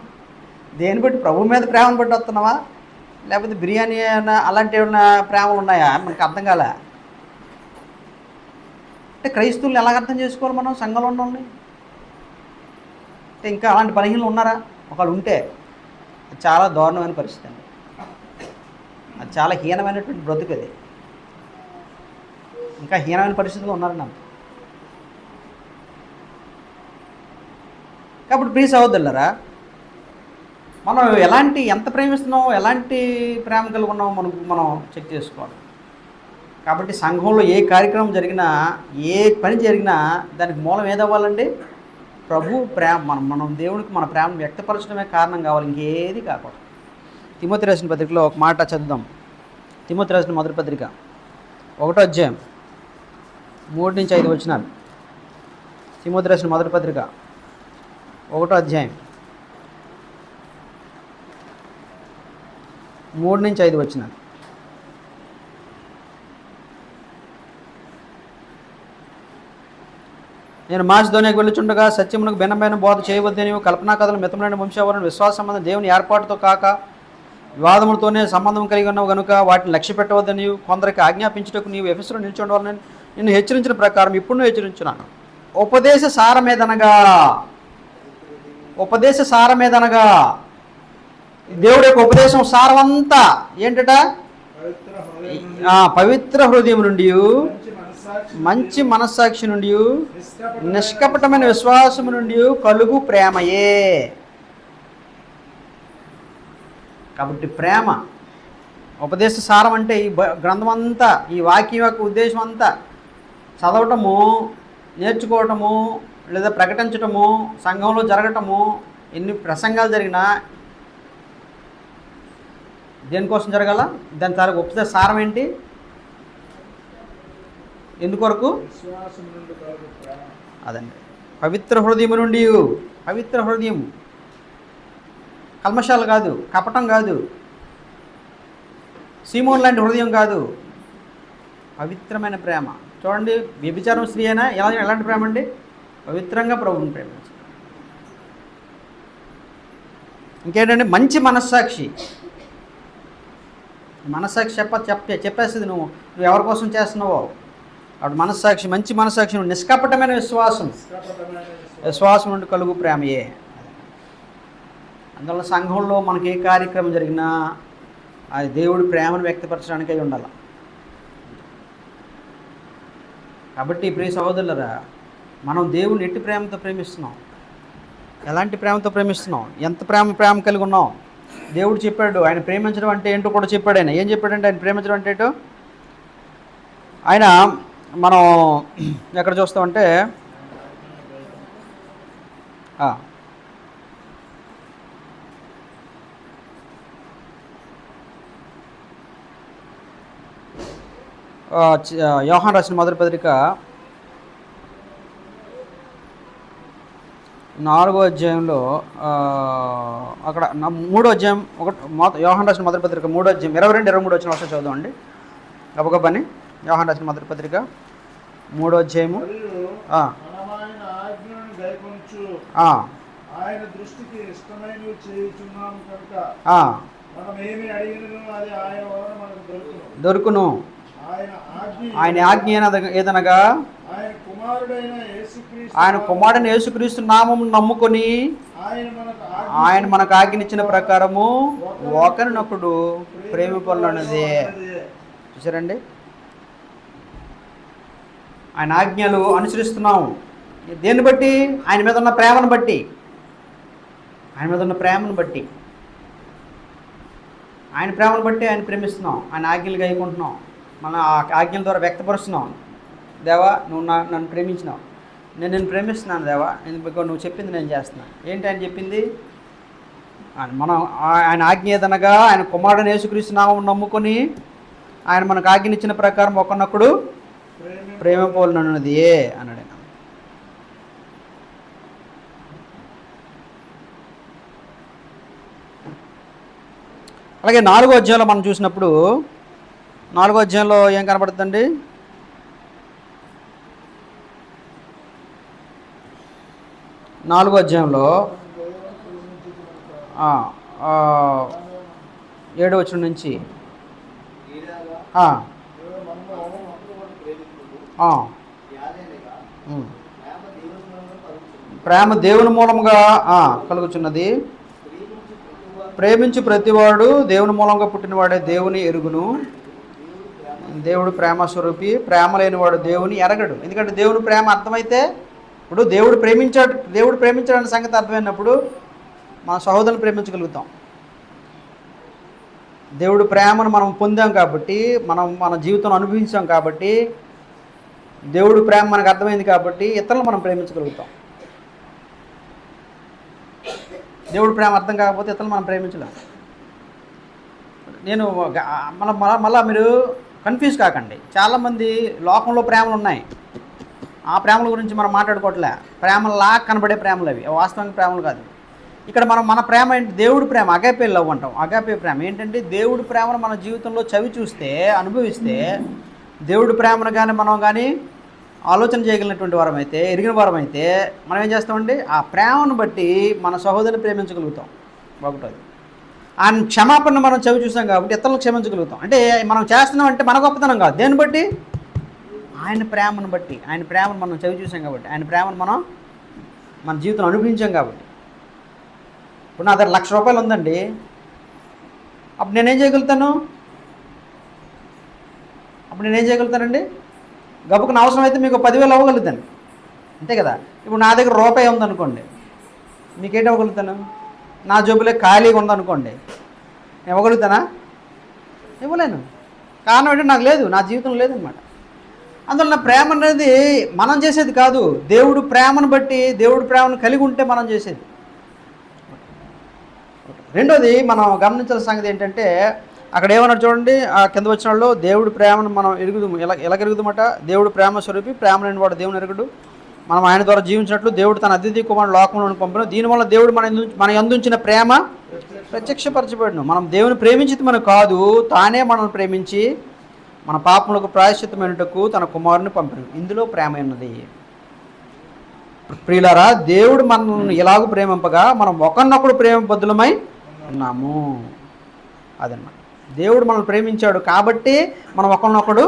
దేని బట్టి, ప్రభు మీద ప్రేమను బట్టి వస్తున్నావా, లేకపోతే బిర్యానీ ఏమైనా అలాంటి ఏమైనా ప్రేమలు ఉన్నాయా, మనకు అర్థం కాలే. అంటే క్రైస్తవులను ఎలాగ అర్థం చేసుకోవాలి మనం, సంఘంలో ఉన్న వాళ్ళని? అంటే ఇంకా అలాంటి బలహీనలు ఉన్నారా? ఒకళ్ళు ఉంటే అది చాలా దారుణమైన పరిస్థితి అండి, అది చాలా హీనమైనటువంటి బ్రతుకు అది. ఇంకా హీనమైన పరిస్థితుల్లో ఉన్నారండి అంత. కాబట్టి ప్రియ సహోదరులారా, మనం ఎంత ప్రేమిస్తున్నామో, ఎలాంటి ప్రేమ కలిగి ఉన్నామో మనం చెక్ చేసుకోవాలి. కాబట్టి సంఘంలో ఏ కార్యక్రమం జరిగినా, ఏ పని జరిగినా దానికి మూలం ఏదవ్వాలండి? ప్రభు ప్రేమ. మనం దేవుడికి మన ప్రేమను వ్యక్తపరచడమే కారణం కావాలి, ఇంకేది కాకూడదు. తిమోతి రాసిన పత్రికలో ఒక మాట చదువుదాం. తిమోతి రాసిన మొదటి పత్రిక 1వ అధ్యాయం 3-5 వచనాలు. తిమోతి రాసిన మొదటి పత్రిక 1వ అధ్యాయం 3-5 వచనాలు. నేను మాసిదోనియాకు వెళ్ళుచుండగా సత్యమునకు భిన్నమైన బోధ చేయవద్దని, కల్పనా కథలు, మితమైన వంశావరణ, విశ్వాస సంబంధం, దేవుని ఏర్పాటుతో కాక వివాదములతోనే సంబంధం కలిగి ఉన్నావు కనుక వాటిని లక్ష్య పెట్టవద్దని కొందరికి ఆజ్ఞాపించుటకు నీవు ఎఫెసులో నిల్చుండవాలని నిన్ను హెచ్చరించిన ప్రకారం ఇప్పుడు హెచ్చరించున్నాను. ఉపదేశ సారమేదనగా దేవుడి యొక్క ఉపదేశం సారమంతా ఏంటట? పవిత్ర హృదయం నుండి, మంచి మనస్సాక్షి నుండి, నిష్కపటమైన విశ్వాసము నుండి కలుగు ప్రేమయే. కాబట్టి ప్రేమ ఉపదేశ సారం అంటే ఈ గ్రంథం అంతా, ఈ వాక్యం యొక్క ఉద్దేశం అంతా చదవటము, నేర్చుకోవటము, లేదా ప్రకటించటము, సంఘంలో జరగటము, ఎన్ని ప్రసంగాలు జరిగినా దేనికోసం జరగాల? దాని తాలూకు ఉపదేశ సారం ఏంటి? ఎందుకొరకు? అదండి, పవిత్ర హృదయం నుండి. పవిత్ర హృదయం, కల్మషాలు కాదు, కపటం కాదు, సీమోన్ లాంటి హృదయం కాదు, పవిత్రమైన ప్రేమ. చూడండి, వ్యభిచారం స్త్రీ అయినా ఎలాంటి ప్రేమ అండి? పవిత్రంగా ప్రభువుని ప్రేమించాలి. ఇంకేంటంటే మంచి మనస్సాక్షి. మనస్సాక్షి చెప్పేస్తుంది నువ్వు ఎవరి కోసం చేస్తున్నావో. అప్పుడు మనస్సాక్షి, మంచి మనస్సాక్షి, నిష్కపటమైన విశ్వాసం నుండి కలుగు ప్రేమయే. అందువల్ల సంఘంలో మనకి ఏ కార్యక్రమం జరిగినా అది దేవుడి ప్రేమను వ్యక్తపరచడానికి అయి ఉండాలి. కాబట్టి ప్రియ సహోదరులరా, మనం దేవుని ఎట్టి ప్రేమతో ప్రేమిస్తున్నాం, ఎలాంటి ప్రేమతో ప్రేమిస్తున్నాం, ఎంత ప్రేమ కలిగి ఉన్నాం. దేవుడు చెప్పాడు, ఆయన ప్రేమించడం అంటే ఏంటో కూడా చెప్పాడు. ఆయన ఏం చెప్పాడంటే, ఆయన ప్రేమించడం అంటే ఏంటో ఆయన మనం ఎక్కడ చూస్తామంటే యోహాను రాసిన మొదటి పత్రిక 4వ అధ్యాయంలో అక్కడ 3వ అధ్యాయం యోహాను రాసిన మొదటి పత్రిక 3వ అధ్యాయం 22-23 వచ్చిన వర్షం చదువుదామండి గబగబని. యోహాను రాసిన మొదటి పత్రిక 3వ అధ్యాయము. ఆయన దృష్టికి ఇష్టమైనవి చేయుచున్నాము కనుక మనం ఏమి అడిగినను అది ఆయన వలన మనకు దొరుకును. ఆయన ఆజ్ఞ ఏదనగా ఆయన కుమారుడైన యేసుక్రీస్తు నామము నమ్ముకొని ఆయన మనకు ఆజ్ఞనిచ్చిన ప్రకారము ఒకరినొకడు ప్రేమింపాలన్నదే. చూసారండి, ఆయన ఆజ్ఞలు అనుసరిస్తున్నాం. దేన్ని బట్టి? ఆయన మీద ఉన్న ప్రేమను బట్టి. ఆయన ప్రేమను బట్టి ఆయన ప్రేమిస్తున్నాం, ఆయన ఆజ్ఞలు గాయకుంటున్నాం, మన ఆజ్ఞల ద్వారా వ్యక్తపరుస్తున్నాం. దేవా నువ్వు నన్ను ప్రేమించినావు, నేను ప్రేమిస్తున్నాను దేవా, నువ్వు చెప్పింది నేను చేస్తున్నాను. ఏంటి ఆయన చెప్పింది? మనం ఆయన ఆజ్ఞ ఏదనగా ఆయన కుమారుడు యేసుక్రీస్తు నామమున నమ్ముకొని ఆయన మనకు ఆజ్ఞనిచ్చిన ప్రకారం ఒకనొకడు ప్రేమ పోలినది అన్నాడు. అలాగే 4వ అధ్యాయంలో మనం చూసినప్పుడు 4వ అధ్యాయంలో ఏం కనబడుతుందండి? 4వ అధ్యాయంలో 7వ వచనం నుంచి ప్రేమ దేవుని మూలంగా కలుగుచున్నది. ప్రేమించు ప్రతివాడు దేవుని మూలంగా పుట్టినవాడే దేవుని ఎరుగును. దేవుడు ప్రేమ స్వరూపి, ప్రేమ లేనివాడు దేవుని ఎరగడు. ఎందుకంటే దేవుని ప్రేమ అర్థమైతే, ఇప్పుడు దేవుడు ప్రేమించాడనే సంగతి అర్థమైనప్పుడు మన సహోదరుని ప్రేమించగలుగుతాం. దేవుడు ప్రేమను మనం పొందాం కాబట్టి, మన జీవితం అనుభవించాం కాబట్టి, దేవుడు ప్రేమ మనకు అర్థమైంది కాబట్టి ఇతరులను మనం ప్రేమించగలుగుతాం. దేవుడు ప్రేమ అర్థం కాకపోతే ఇతరులను మనం ప్రేమించలేం. నేను మళ్ళీ మీరు కన్ఫ్యూజ్ కాకండి. చాలామంది లోకంలో ప్రేమలు ఉన్నాయి, ఆ ప్రేమల గురించి మనం మాట్లాడుకోవట్లే. ప్రేమలా కనబడే ప్రేమలు అవి, వాస్తవంగా ప్రేమలు కాదు. ఇక్కడ మన ప్రేమ ఏంటి? దేవుడి ప్రేమ, అగాపే లవ్ అంటాం. అగాపే ప్రేమ ఏంటంటే దేవుడి ప్రేమను మన జీవితంలో చవి చూస్తే, అనుభవిస్తే, దేవుడి ప్రేమను కానీ మనం కానీ ఆలోచన చేయగలిగినటువంటి వారం అయితే, ఎరిగిన వారం అయితే మనం ఏం చేస్తామండి? ఆ ప్రేమను బట్టి మన సహోదరుని ప్రేమించగలుగుతాం. ఒకటోది, ఆయన క్షమాపణ మనం చవి చూసాం కాబట్టి ఇతరులను క్షమించగలుగుతాం. అంటే మనం చేస్తున్నాం అంటే మన గొప్పతనం కాదు, దేన్ని బట్టి? ఆయన ప్రేమను బట్టి. ఆయన ప్రేమను మనం చవి చూసాం కాబట్టి, ఆయన ప్రేమను మనం మన జీవితంలో అనుభవించాం కాబట్టి. ఇప్పుడు నా దగ్గర ₹1,00,000 ఉందండి, అప్పుడు నేనేం చేయగలుగుతానండి? గబుకున్న అవసరం అయితే మీకు 10,000 అవ్వగలుగుతాను, అంతే కదా. ఇప్పుడు నా దగ్గర రూపాయి ఉందనుకోండి, మీకేంటి ఇవ్వగలుగుతాను? నా జోబులో ఖాళీగా ఉందనుకోండి, నేను ఇవ్వగలుగుతానా? ఇవ్వలేను. కారణం ఏంటంటే నాకు లేదు, నా జీవితం లేదనమాట. అందువల్ల నా ప్రేమ అనేది మనం చేసేది కాదు, దేవుడు ప్రేమను బట్టి, దేవుడు ప్రేమను కలిగి ఉంటే మనం చేసేది. రెండోది మనం గమనించాల్సిన సంగతి ఏంటంటే, అక్కడ ఏమన్నాడు చూడండి, ఆ కింద వచ్చిన వాళ్ళు, దేవుడి ప్రేమను మనం ఎరుగుదాము. ఎలా ఎరుగుదమట? దేవుడు ప్రేమ స్వరూపి, ప్రేమ లేని వాడు దేవుని ఎరుగుడు. మనం ఆయన ద్వారా జీవించినట్లు దేవుడు తన అతిథి కుమారుడు లోకంలోని పంపిన. దీనివల్ల దేవుడు మన యందుంచిన ప్రేమ ప్రత్యక్షపరచబడును. మనం దేవుని ప్రేమించింది మనకు కాదు, తానే మనల్ని ప్రేమించి మన పాపములకు ప్రాయశ్చిత్తమైనటకు తన కుమారుని పంపిన. ఇందులో ప్రేమ ఉన్నది. ప్రియులారా, దేవుడు మనల్ని ఎలాగూ ప్రేమింపగా మనం ఒకరినొకడు ప్రేమ బద్దులమై ఉన్నాము. అదన్నమాట. దేవుడు మనల్ని ప్రేమించాడు కాబట్టి మనం ఒకరినొకడు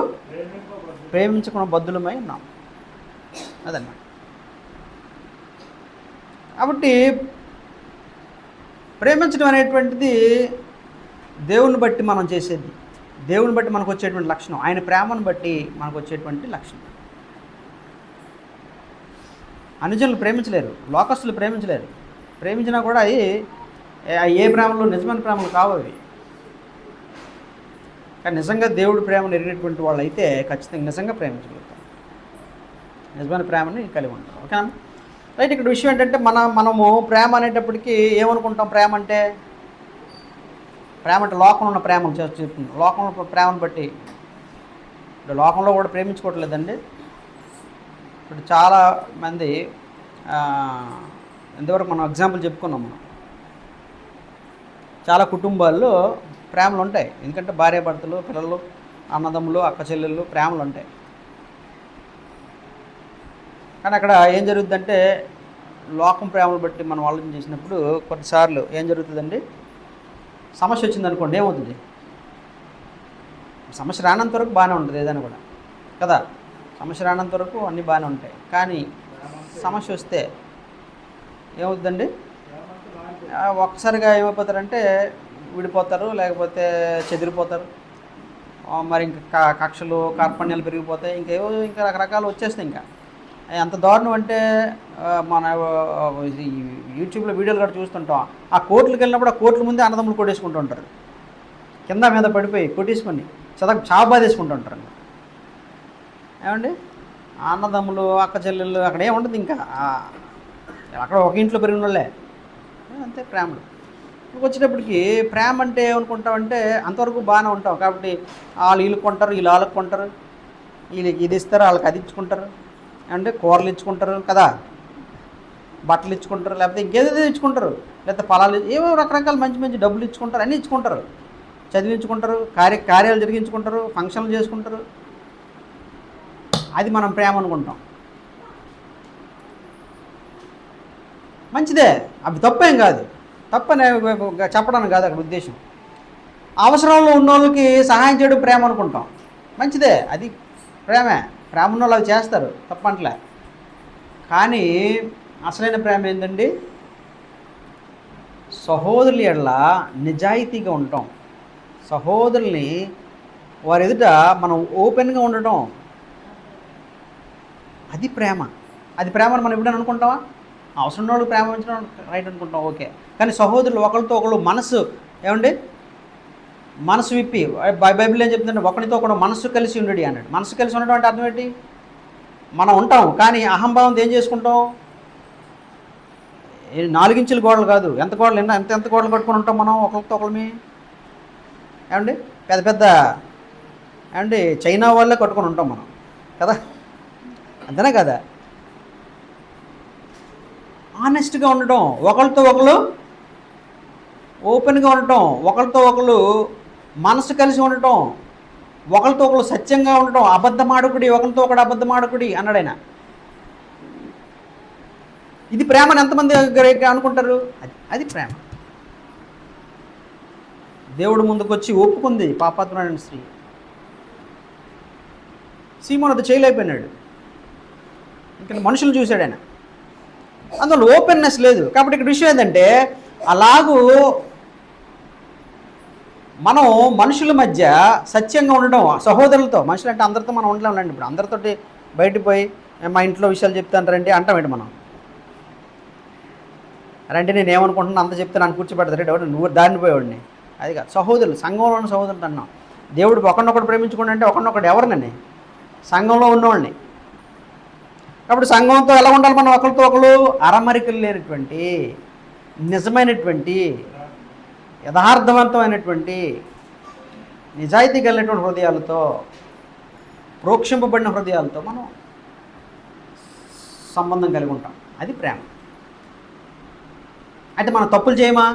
ప్రేమించుకున్న బద్దులమై ఉన్నాము. అదన్నమాట. కాబట్టి ప్రేమించడం అనేటువంటిది దేవుని బట్టి మనం చేసేది, దేవుని బట్టి మనకు వచ్చేటువంటి లక్షణం, ఆయన ప్రేమను బట్టి మనకు వచ్చేటువంటి లక్షణం. అనుజనులు ప్రేమించలేరు, లోకస్తులు ప్రేమించలేరు. ప్రేమించినా కూడా ఏ ప్రేమలో నిజమైన ప్రేమలు కావు అవి. కానీ నిజంగా దేవుడి ప్రేమను ఎరిగినటువంటి వాళ్ళు అయితే ఖచ్చితంగా నిజంగా ప్రేమించగలుగుతారు, నిజమైన ప్రేమని కలిగి ఉంటారు. ఓకేనా? రైట్. ఇక్కడ విషయం ఏంటంటే మనము ప్రేమ అనేటప్పటికీ ఏమనుకుంటాం? ప్రేమ అంటే లోకంలో ఉన్న ప్రేమను చెప్తుంది. లోకంలో ప్రేమను బట్టి ఇప్పుడు లోకంలో కూడా ప్రేమించుకోవట్లేదండి. ఇప్పుడు చాలా మంది ఇంతవరకు మనం ఎగ్జాంపుల్ చెప్పుకున్నాం. మనం చాలా కుటుంబాల్లో ప్రేమలు ఉంటాయి, ఎందుకంటే భార్యాభర్తలు, పిల్లలు, అన్నదమ్ములు, అక్క చెల్లెళ్ళు ప్రేమలు ఉంటాయి. కానీ అక్కడ ఏం జరుగుతుందంటే లోకం ప్రేమలు బట్టి మనం ఆలోచన చేసినప్పుడు కొన్నిసార్లు ఏం జరుగుతుందండి, సమస్య వచ్చిందనుకోండి, ఏమవుతుంది? సమస్య రానంత వరకు బాగానే ఉంటుంది ఏదైనా కూడా కదా. సమస్య రానంత వరకు అన్నీ బాగానే ఉంటాయి. కానీ సమస్య వస్తే ఏమవుతుందండి? ఒక్కసారిగా ఏమైపోతారంటే విడిపోతారు, లేకపోతే చెదిరిపోతారు. మరి ఇంకా కక్షలు, కార్పణ్యాలు పెరిగిపోతాయి, ఇంకా రకరకాలు వచ్చేస్తాయి. ఇంకా ఎంత దారుణం అంటే మన యూట్యూబ్లో వీడియోలు కూడా చూస్తుంటాం. ఆ కోర్టులకు వెళ్ళినప్పుడు ఆ కోర్టుల ముందే అన్నదమ్ములు కొట్టేసుకుంటూ ఉంటారు, కింద మీద పడిపోయి కొట్టేసుకొని చావబాదేసుకుంటూ ఉంటారు. ఏమండి? అన్నదమ్ములు అక్క చెల్లెళ్ళు అక్కడ ఏం ఉండదు ఇంకా అక్కడ ఒక ఇంట్లో పెరిగిన వాళ్ళే అంతే ప్రేమలు. వచ్చేటప్పటికి ప్రేమ అంటే ఏమనుకుంటామంటే అంతవరకు బాగానే ఉంటాం కాబట్టి వాళ్ళు వీళ్ళు కొంటారు, వీళ్ళు వాళ్ళకి కొంటారు, వీళ్ళకి ఇది ఇస్తారు, వాళ్ళకి అది ఇచ్చుకుంటారు, అంటే కూరలు ఇచ్చుకుంటారు కదా, బట్టలు ఇచ్చుకుంటారు, లేకపోతే ఇంకేదో ఇచ్చుకుంటారు, లేకపోతే పొలాలు ఏవో రకరకాల మంచి మంచి డబ్బులు ఇచ్చుకుంటారు, అన్నీ ఇచ్చుకుంటారు, చదివించుకుంటారు, కార్యాలు జరిగించుకుంటారు, ఫంక్షన్లు చేసుకుంటారు. అది మనం ప్రేమ అనుకుంటాం. మంచిదే, అవి తప్పేం కాదు, తప్పని చెప్పడానికి కాదు అక్కడ ఉద్దేశం. అవసరంలో ఉన్న వాళ్ళకి సహాయం చేయడం ప్రేమ అనుకుంటాం, మంచిదే, అది ప్రేమే. ప్రేమ ఉన్న వాళ్ళు అవి చేస్తారు, తప్పంటలే. కానీ అసలైన ప్రేమ ఏంటండి? సహోదరుల ఎడల నిజాయితీగా ఉండటం, సహోదరుల్ని వారి ఎదుట మనం ఓపెన్గా ఉండటం, అది ప్రేమ. అది ప్రేమను మనం ఎప్పుడైనా అనుకుంటామా? అవసరం ఉన్న వాళ్ళకి ప్రేమ ఉంచడం రైట్ అనుకుంటాం, ఓకే. కానీ సహోదరులు ఒకరితో ఒకరు మనసు ఏమండి మనసు విప్పి, బైబిల్ ఏం చెప్తుందంటే ఒకరితో ఒకడు మనసు కలిసి ఉండడి అన్నాడు. మనసు కలిసి ఉండడం అంటే అర్థం ఏంటి? మనం ఉంటాం కానీ అహంభావంతో ఏం చేసుకుంటాం? 4 ఇంచుల గోడలు కాదు, ఎంత గోడలు ఎంత గోడలు కట్టుకొని ఉంటాం మనం ఒకరితో ఒకరిమి. ఏమండి పెద్ద పెద్ద ఏమండి చైనా వాళ్ళే కట్టుకొని ఉంటాం మనం కదా, అంతేనా కదా? ఆనెస్ట్గా ఉండటం, ఒకరితో ఒకరు ఓపెన్గా ఉండటం, ఒకరితో ఒకరు మనసు కలిసి ఉండటం, ఒకరితో ఒకరు సత్యంగా ఉండటం. అబద్ధమాడకుడి, ఒకరితో ఒకడు అబద్ధమాడకుడి అన్నాడు ఆయన. ఇది ప్రేమని ఎంతమంది అనుకుంటారు? అది ప్రేమ. దేవుడు ముందుకు వచ్చి ఒప్పుకుంది పాపాత్ముడైన స్త్రీ. సీమోను అది చేయలేకపోయినాడు, ఇంకా మనుషులు చూశాడు ఆయన, అందులో ఓపెన్నెస్ లేదు. కాబట్టి ఇక్కడ విషయం ఏంటంటే అలాగూ మనం మనుషుల మధ్య సత్యంగా ఉండడం, సహోదరులతో, మనుషులు అంటే అందరితో మనం ఉండలేండి. ఇప్పుడు అందరితోటి బయటకు పోయి మా ఇంట్లో విషయాలు చెప్తానంటారంటే అంటామేంటి మనం? అంటే నేను ఏమనుకుంటున్నా అంత చెప్తే నన్ను కూర్చోబెడతారు ఎవరు, నువ్వు దారిని పోయేవాడిని. అది కాదు, సహోదరులు, సంఘంలో ఉన్న సహోదరులు అన్నాం. దేవుడు ఒకరినొకడు ప్రేమించుకోండి అంటే ఒకరినొకడు ఎవరినని? సంఘంలో ఉన్నవాడిని. కాబట్టి సంఘంతో ఎలా ఉండాలి మనం? ఒకరితో ఒకరు అరమరికలు లేనటువంటి, నిజమైనటువంటి, యథార్థవంతమైనటువంటి, నిజాయితీ కలిగినటువంటి హృదయాలతో, ప్రోక్షింపబడిన హృదయాలతో మనం సంబంధం కలిగి ఉంటాం. అది ప్రేమ. అయితే మనం తప్పులు చేయమా?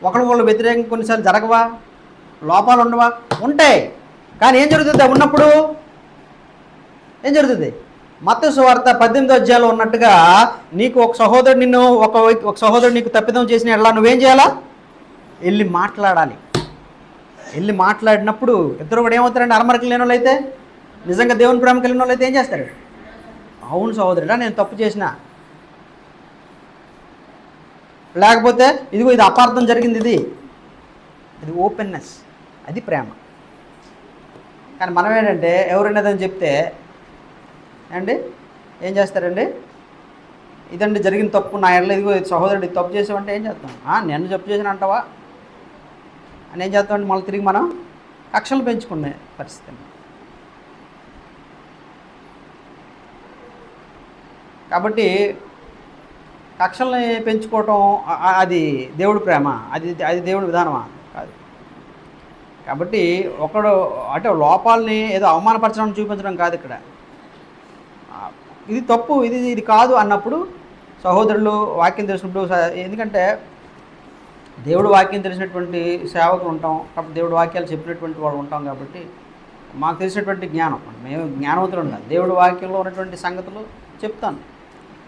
ఒకరికొకరు వ్యతిరేకం కొన్నిసార్లు జరగవా? లోపాలు ఉండవా? ఉంటాయి. కానీ ఏం జరుగుతుంది ఉన్నప్పుడు? ఏం జరుగుతుంది? మత్తయి సువార్త 18వ అధ్యాయంలో ఉన్నట్టుగా నీకు ఒక సహోదరుడు నిన్ను ఒక సహోదరుడు నీకు తప్పిదం చేసిన ఎలా నువ్వేం చేయాలా? వెళ్ళి మాట్లాడాలి. వెళ్ళి మాట్లాడినప్పుడు ఇద్దరు కూడా ఏమవుతారండి? అరమరకలు లేని వాళ్ళు అయితే, నిజంగా దేవుని ప్రేమ కలిగిన వాళ్ళు అయితే ఏం చేస్తారు? అవును సహోదరుడా, నేను తప్పు చేసిన, లేకపోతే ఇదిగో ఇది అపార్థం జరిగింది, ఇది ఓపెన్నెస్, అది ప్రేమ. కానీ మనం ఏంటంటే ఎవరైనాదని చెప్తే అండి ఏం చేస్తారండి? ఇదండి జరిగిన తప్పు నా ఎడల, ఇదిగో సహోదరుడు ఇది తప్పు చేసామంటే ఏం చేస్తాం? నేను తప్పు చేసిన అంటావా అని ఏం చేస్తామంటే మళ్ళీ తిరిగి మనం కక్షలు పెంచుకునే పరిస్థితి. కాబట్టి కక్షల్ని పెంచుకోవటం అది దేవుడి ప్రేమ? అది దేవుడి విధానమా? కాదు. కాబట్టి ఒకడు అంటే లోపాలని ఏదో అవమానపరచడం చూపించడం కాదు ఇక్కడ. ఇది తప్పు, ఇది కాదు అన్నప్పుడు సహోదరులు వాక్యం తెలిసినప్పుడు, ఎందుకంటే దేవుడు వాక్యం తెలిసినటువంటి సేవకులు ఉంటాం కాబట్టి, దేవుడు వాక్యాలు చెప్పినటువంటి వాళ్ళు ఉంటాం కాబట్టి మాకు తెలిసినటువంటి జ్ఞానం, మేము జ్ఞానవంతులు ఉండాలి. దేవుడు వాక్యంలో ఉన్నటువంటి సంగతులు చెప్తాను,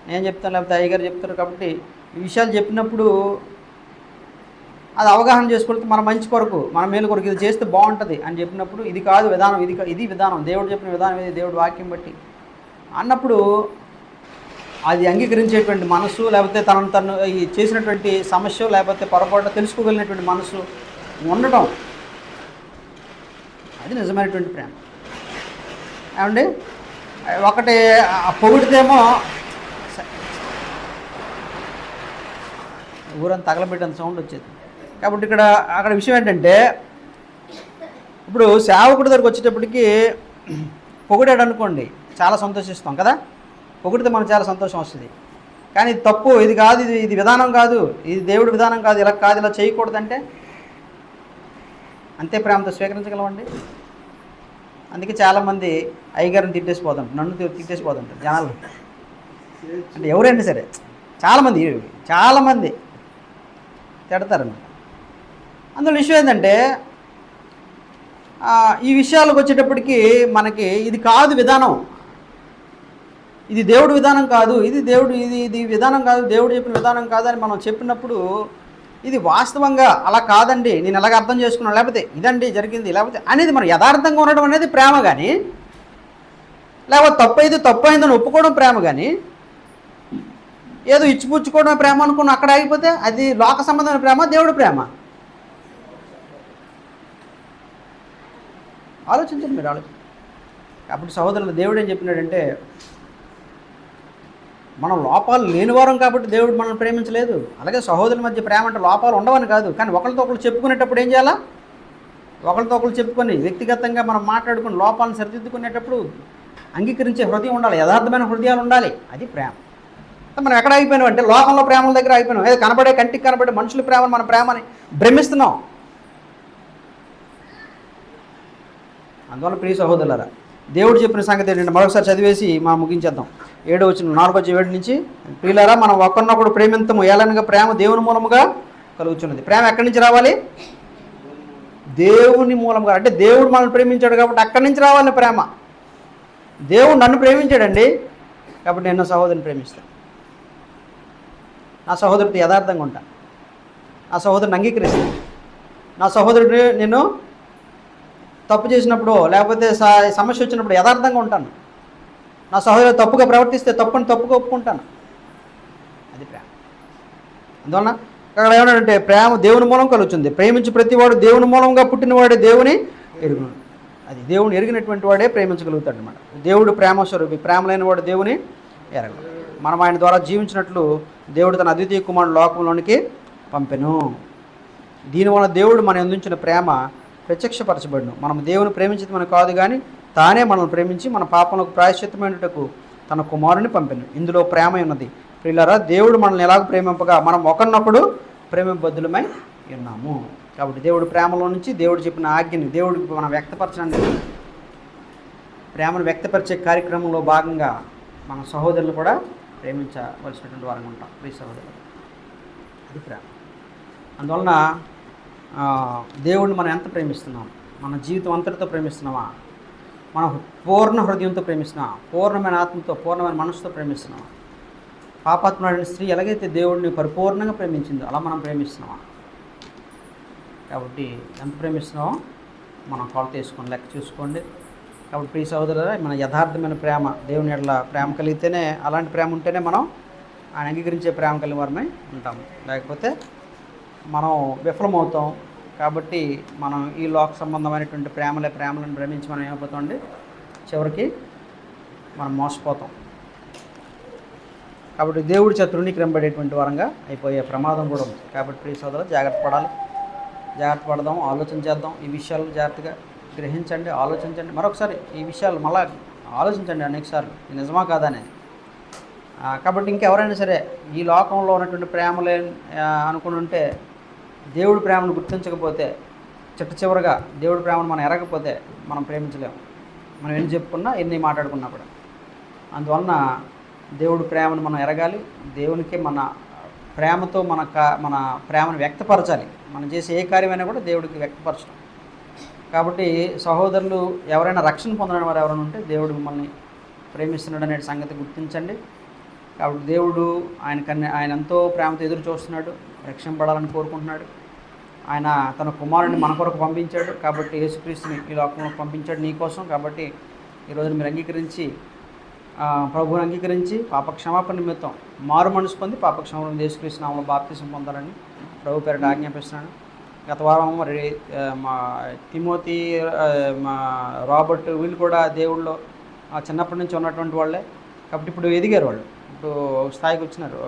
నేను చెప్తాను, లేకపోతే అయ్యగారు చెప్తారు. కాబట్టి ఈ విషయాలు చెప్పినప్పుడు అది అవగాహన చేసుకుంటే మన మంచి కొరకు, మన మేలు కొరకు, ఇది చేస్తే బాగుంటుంది అని చెప్పినప్పుడు ఇది కాదు విధానం, ఇది విధానం, దేవుడు చెప్పిన విధానం ఇది, దేవుడు వాక్యం బట్టి అన్నప్పుడు అది అంగీకరించేటువంటి మనసు, లేకపోతే తను ఈ చేసినటువంటి సమస్య లేకపోతే పొరపాటు తెలుసుకోగలిగినటువంటి మనసు ఉండటం, అది నిజమైనటువంటి ప్రేమ. ఏమండి ఒకటి పొగిడితేమో ఊరంతా తగలబెట్టేంత సౌండ్ వచ్చేది. కాబట్టి అక్కడ విషయం ఏంటంటే ఇప్పుడు సేవకుడి దగ్గరికి వచ్చేటప్పటికి పొగిడాడు అనుకోండి, చాలా సంతోషిస్తాం కదా, పొగిడితే మనకు చాలా సంతోషం వస్తుంది. కానీ ఇది తప్పు, ఇది కాదు, ఇది విధానం కాదు, ఇది దేవుడి విధానం కాదు, ఇలా కాదు, ఇలా చేయకూడదంటే అంతే ప్రేమతో స్వీకరించగలమండి. అందుకే చాలామంది అయ్యగారిని తిట్టేసిపోతుంటారు, నన్ను తిట్టేసిపోతుంటారు జనాలు. అంటే ఎవరైనా సరే చాలామంది తిడతారన్నమాట. అందులో విషయం ఏంటంటే ఈ విషయాలకు వచ్చేటప్పటికి మనకి ఇది కాదు విధానం, ఇది దేవుడి విధానం కాదు, ఇది విధానం కాదు, దేవుడు చెప్పిన విధానం కాదని మనం చెప్పినప్పుడు ఇది వాస్తవంగా అలా కాదండి, నేను ఎలాగ అర్థం చేసుకున్నాను, లేకపోతే ఇదండి జరిగింది, లేకపోతే అనేది మనం యథార్థంగా ఉండడం అనేది ప్రేమ. కానీ లేకపోతే తప్పు అయిందని ఒప్పుకోవడం ప్రేమ. కానీ ఏదో ఇచ్చిపుచ్చుకోవడం ప్రేమ అనుకున్న అక్కడ ఆగిపోతే అది లోక సంబంధమైన ప్రేమ, దేవుడి ప్రేమ? ఆలోచించండి మీరు, కాబట్టి సహోదరులు, దేవుడు ఏం చెప్పినాడంటే మనం లోపాలు లేనివారం కాబట్టి దేవుడు మనల్ని ప్రేమించలేదు. అలాగే సహోదరుల మధ్య ప్రేమ అంటే లోపాలు ఉండవని కాదు, కానీ ఒకరితో ఒకరు చెప్పుకునేటప్పుడు ఏం చేయాలా? ఒకరితో ఒకరు చెప్పుకొని వ్యక్తిగతంగా మనం మాట్లాడుకుని లోపాలను సరిదిద్దుకునేటప్పుడు అంగీకరించే హృదయం ఉండాలి, యథార్థమైన హృదయాలు ఉండాలి. అది ప్రేమ. మనం ఎక్కడ ఆగిపోయినాం అంటే లోకంలో ప్రేమల దగ్గర ఆగిపోయినాం. ఏదో కనబడే, కంటికి కనబడే మనుషుల ప్రేమను మన ప్రేమని భ్రమిస్తున్నాం. అందువల్ల ప్రియ సహోదరులారా, దేవుడు చెప్పిన సంగతి ఏంటంటే మరొకసారి చదివేసి మనం ముగించేద్దాం. 4:7 నుంచి, ప్రియులారా మనం ఒకరినొకడు ప్రేమింతము, ఏలనగా ప్రేమ దేవుని మూలముగా కలుగుతున్నది. ప్రేమ ఎక్కడి నుంచి రావాలి? దేవుని మూలంగా. అంటే దేవుడు మనల్ని ప్రేమించాడు కాబట్టి అక్కడి నుంచి రావాలి ప్రేమ. దేవుడు నన్ను ప్రేమించాడండి కాబట్టి నేను నా సహోదరుని ప్రేమిస్తాను, నా సహోదరుడితో యథార్థంగా ఉంటాను, నా సహోదరుని అంగీకరిస్తాను, నా సహోదరుడు నేను తప్పు చేసినప్పుడు లేకపోతే సమస్య వచ్చినప్పుడు యథార్థంగా ఉంటాను, నా సహోదరుడు తప్పుగా ప్రవర్తిస్తే తప్పుగా ఒప్పుకుంటాను. అది ప్రేమ. అందువలన అక్కడ ఏమన్నాడంటే ప్రేమ దేవుని మూలం కలుగుతుంది. ప్రేమించి ప్రతివాడు దేవుని మూలంగా పుట్టినవాడే దేవుని ఎరుగును. అది దేవుని ఎరిగినటువంటి వాడే ప్రేమించగలుగుతాడు అన్నమాట. దేవుడు ప్రేమ స్వరూపి, ప్రేమ లేని వాడు దేవుని ఎరగడు. మనం ఆయన ద్వారా జీవించినట్లు దేవుడు తన అద్వితీయ కుమారుడు లోకంలోనికి పంపెను. దీనివల్ల దేవుడు మనం అందించిన ప్రేమ ప్రత్యక్షపరచబడును. మనం దేవుని ప్రేమించేది మనకు కాదు, కానీ తానే మనల్ని ప్రేమించి మన పాపలకు ప్రాయశ్చిత్తమైనటకు తన కుమారుని పంపెను. ఇందులో ప్రేమ ఉన్నది. ప్రియులారా, దేవుడు మనల్ని ఎలాగ ప్రేమింపగా మనం ఒకరినొకడు ప్రేమబద్ధులమై ఉన్నాము. కాబట్టి దేవుడు ప్రేమలో నుంచి దేవుడు చెప్పిన ఆజ్ఞని దేవుడికి మనం వ్యక్తపరచడానికి, ప్రేమను వ్యక్తపరిచే కార్యక్రమంలో భాగంగా మన సహోదరులు కూడా ప్రేమించవలసినటువంటి వారంగా ఉంటాం. ప్రియ సహోదరులు, అది ప్రేమ. అందువలన దేవుడిని మనం ఎంత ప్రేమిస్తున్నాం? మన జీవితం అంతటితో ప్రేమిస్తున్నామా? మనం పూర్ణ హృదయంతో ప్రేమిస్తున్నామా? పూర్ణమైన ఆత్మతో, పూర్ణమైన మనసుతో ప్రేమిస్తున్నామా? పాపాత్ముడైన స్త్రీ ఎలాగైతే దేవుడిని పరిపూర్ణంగా ప్రేమించిందో అలా మనం ప్రేమిస్తున్నామా? కాబట్టి ఎంత ప్రేమిస్తున్నామో మనం కొలత వేసుకొని లెక్క చూసుకోండి. కాబట్టి ప్రియ సహోదరులారా, మన యథార్థమైన ప్రేమ, దేవుని ఎడల ప్రేమ కలిగితేనే, అలాంటి ప్రేమ ఉంటేనే మనం ఆయన అంగీకరించే ప్రేమ కలిగిన వారమై ఉంటాము. లేకపోతే మనం విఫలమవుతాం. కాబట్టి మనం ఈ లోక సంబంధమైనటువంటి ప్రేమలను భ్రమించి మనం ఏమైపోతామండి, చివరికి మనం మోసపోతాం. కాబట్టి దేవుడి చేత తృణీకరింపబడేటువంటి వారంగా అయిపోయే ప్రమాదం కూడా ఉంది. కాబట్టి ప్రియ సోదరులు, జాగ్రత్త పడదాం, ఆలోచన చేద్దాం. ఈ విషయాలు జాగ్రత్తగా గ్రహించండి, ఆలోచించండి. మరొకసారి ఈ విషయాలు మళ్ళా ఆలోచించండి అనేకసార్లు, ఇది నిజమా కాదా అనేది. కాబట్టి ఇంకెవరైనా సరే ఈ లోకంలో ఉన్నటువంటి ప్రేమలే అనుకుని ఉంటే, దేవుడి ప్రేమను గుర్తించకపోతే, చివరగా దేవుడి ప్రేమను మనం ఎరగకపోతే మనం ప్రేమించలేము. మనం ఎన్ని చెప్పుకున్నా, ఎన్ని మాట్లాడుకున్నా కూడా. అందువలన దేవుడి ప్రేమను మనం ఎరగాలి. దేవునికి మన ప్రేమతో మన ప్రేమను వ్యక్తపరచాలి. మనం చేసే ఏ కార్యమైనా కూడా దేవుడికి వ్యక్తపరచడం. కాబట్టి సహోదరులు, ఎవరైనా రక్షణ పొందడం వారు ఎవరైనా ఉంటే దేవుడు మిమ్మల్ని ప్రేమిస్తున్నాడు అనే సంగతి గుర్తించండి. కాబట్టి దేవుడు ఆయన ఎంతో ప్రేమతో ఎదురు చూస్తున్నాడు, రక్షింపడాలని కోరుకుంటున్నాడు. ఆయన తన కుమారుని మన కొరకు పంపించాడు. కాబట్టి యేసుక్రీస్తుని ఈ లోకంలోకి పంపించాడు నీ కోసం. కాబట్టి ఈరోజు మీరు అంగీకరించి, ప్రభువుని అంగీకరించి పాపక్షమాపణ నిమిత్తం మారు మనసు పొంది పాపక్షమాపణ యేసుక్రీస్తు నామములో బాప్తిసం పొందాలని ప్రభు పేరిట ఆజ్ఞాపిస్తున్నాను. గత వారం మరి మా తిమోతి, మా రాబర్ట్, వీళ్ళు కూడా దేవుళ్ళు చిన్నప్పటి నుంచి ఉన్నటువంటి వాళ్ళే. కాబట్టి ఇప్పుడు ఎదిగారు, వాళ్ళు ఇప్పుడు స్థాయికి వచ్చినారు.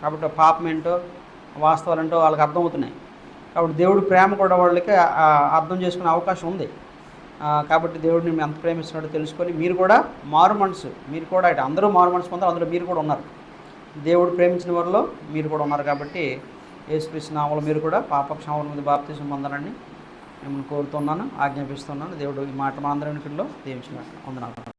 కాబట్టి పాపం ఏంటో, వాస్తవాలు ఏంటో వాళ్ళకి అర్థమవుతున్నాయి. కాబట్టి దేవుడి ప్రేమ కూడా వాళ్ళకి అర్థం చేసుకునే అవకాశం ఉంది. కాబట్టి దేవుడు మేము ఎంత ప్రేమిస్తున్నాడో తెలుసుకొని మీరు కూడా మారు మనసు, మీరు కూడా ఇటు అందరూ మారు మనసు పొందారు, అందులో మీరు కూడా ఉన్నారు. దేవుడు ప్రేమించిన వారిలో మీరు కూడా ఉన్నారు. కాబట్టి యేసుక్రీస్తు నామములో మీరు కూడా పాపక్షమాపణ మీద బాప్తిసం పొందాలని మిమ్మల్ని కోరుతున్నాను, ఆజ్ఞాపిస్తున్నాను. దేవుడు ఈ మాట మనందరి వినికిడిలో దీవించినట్లు వందనాలు.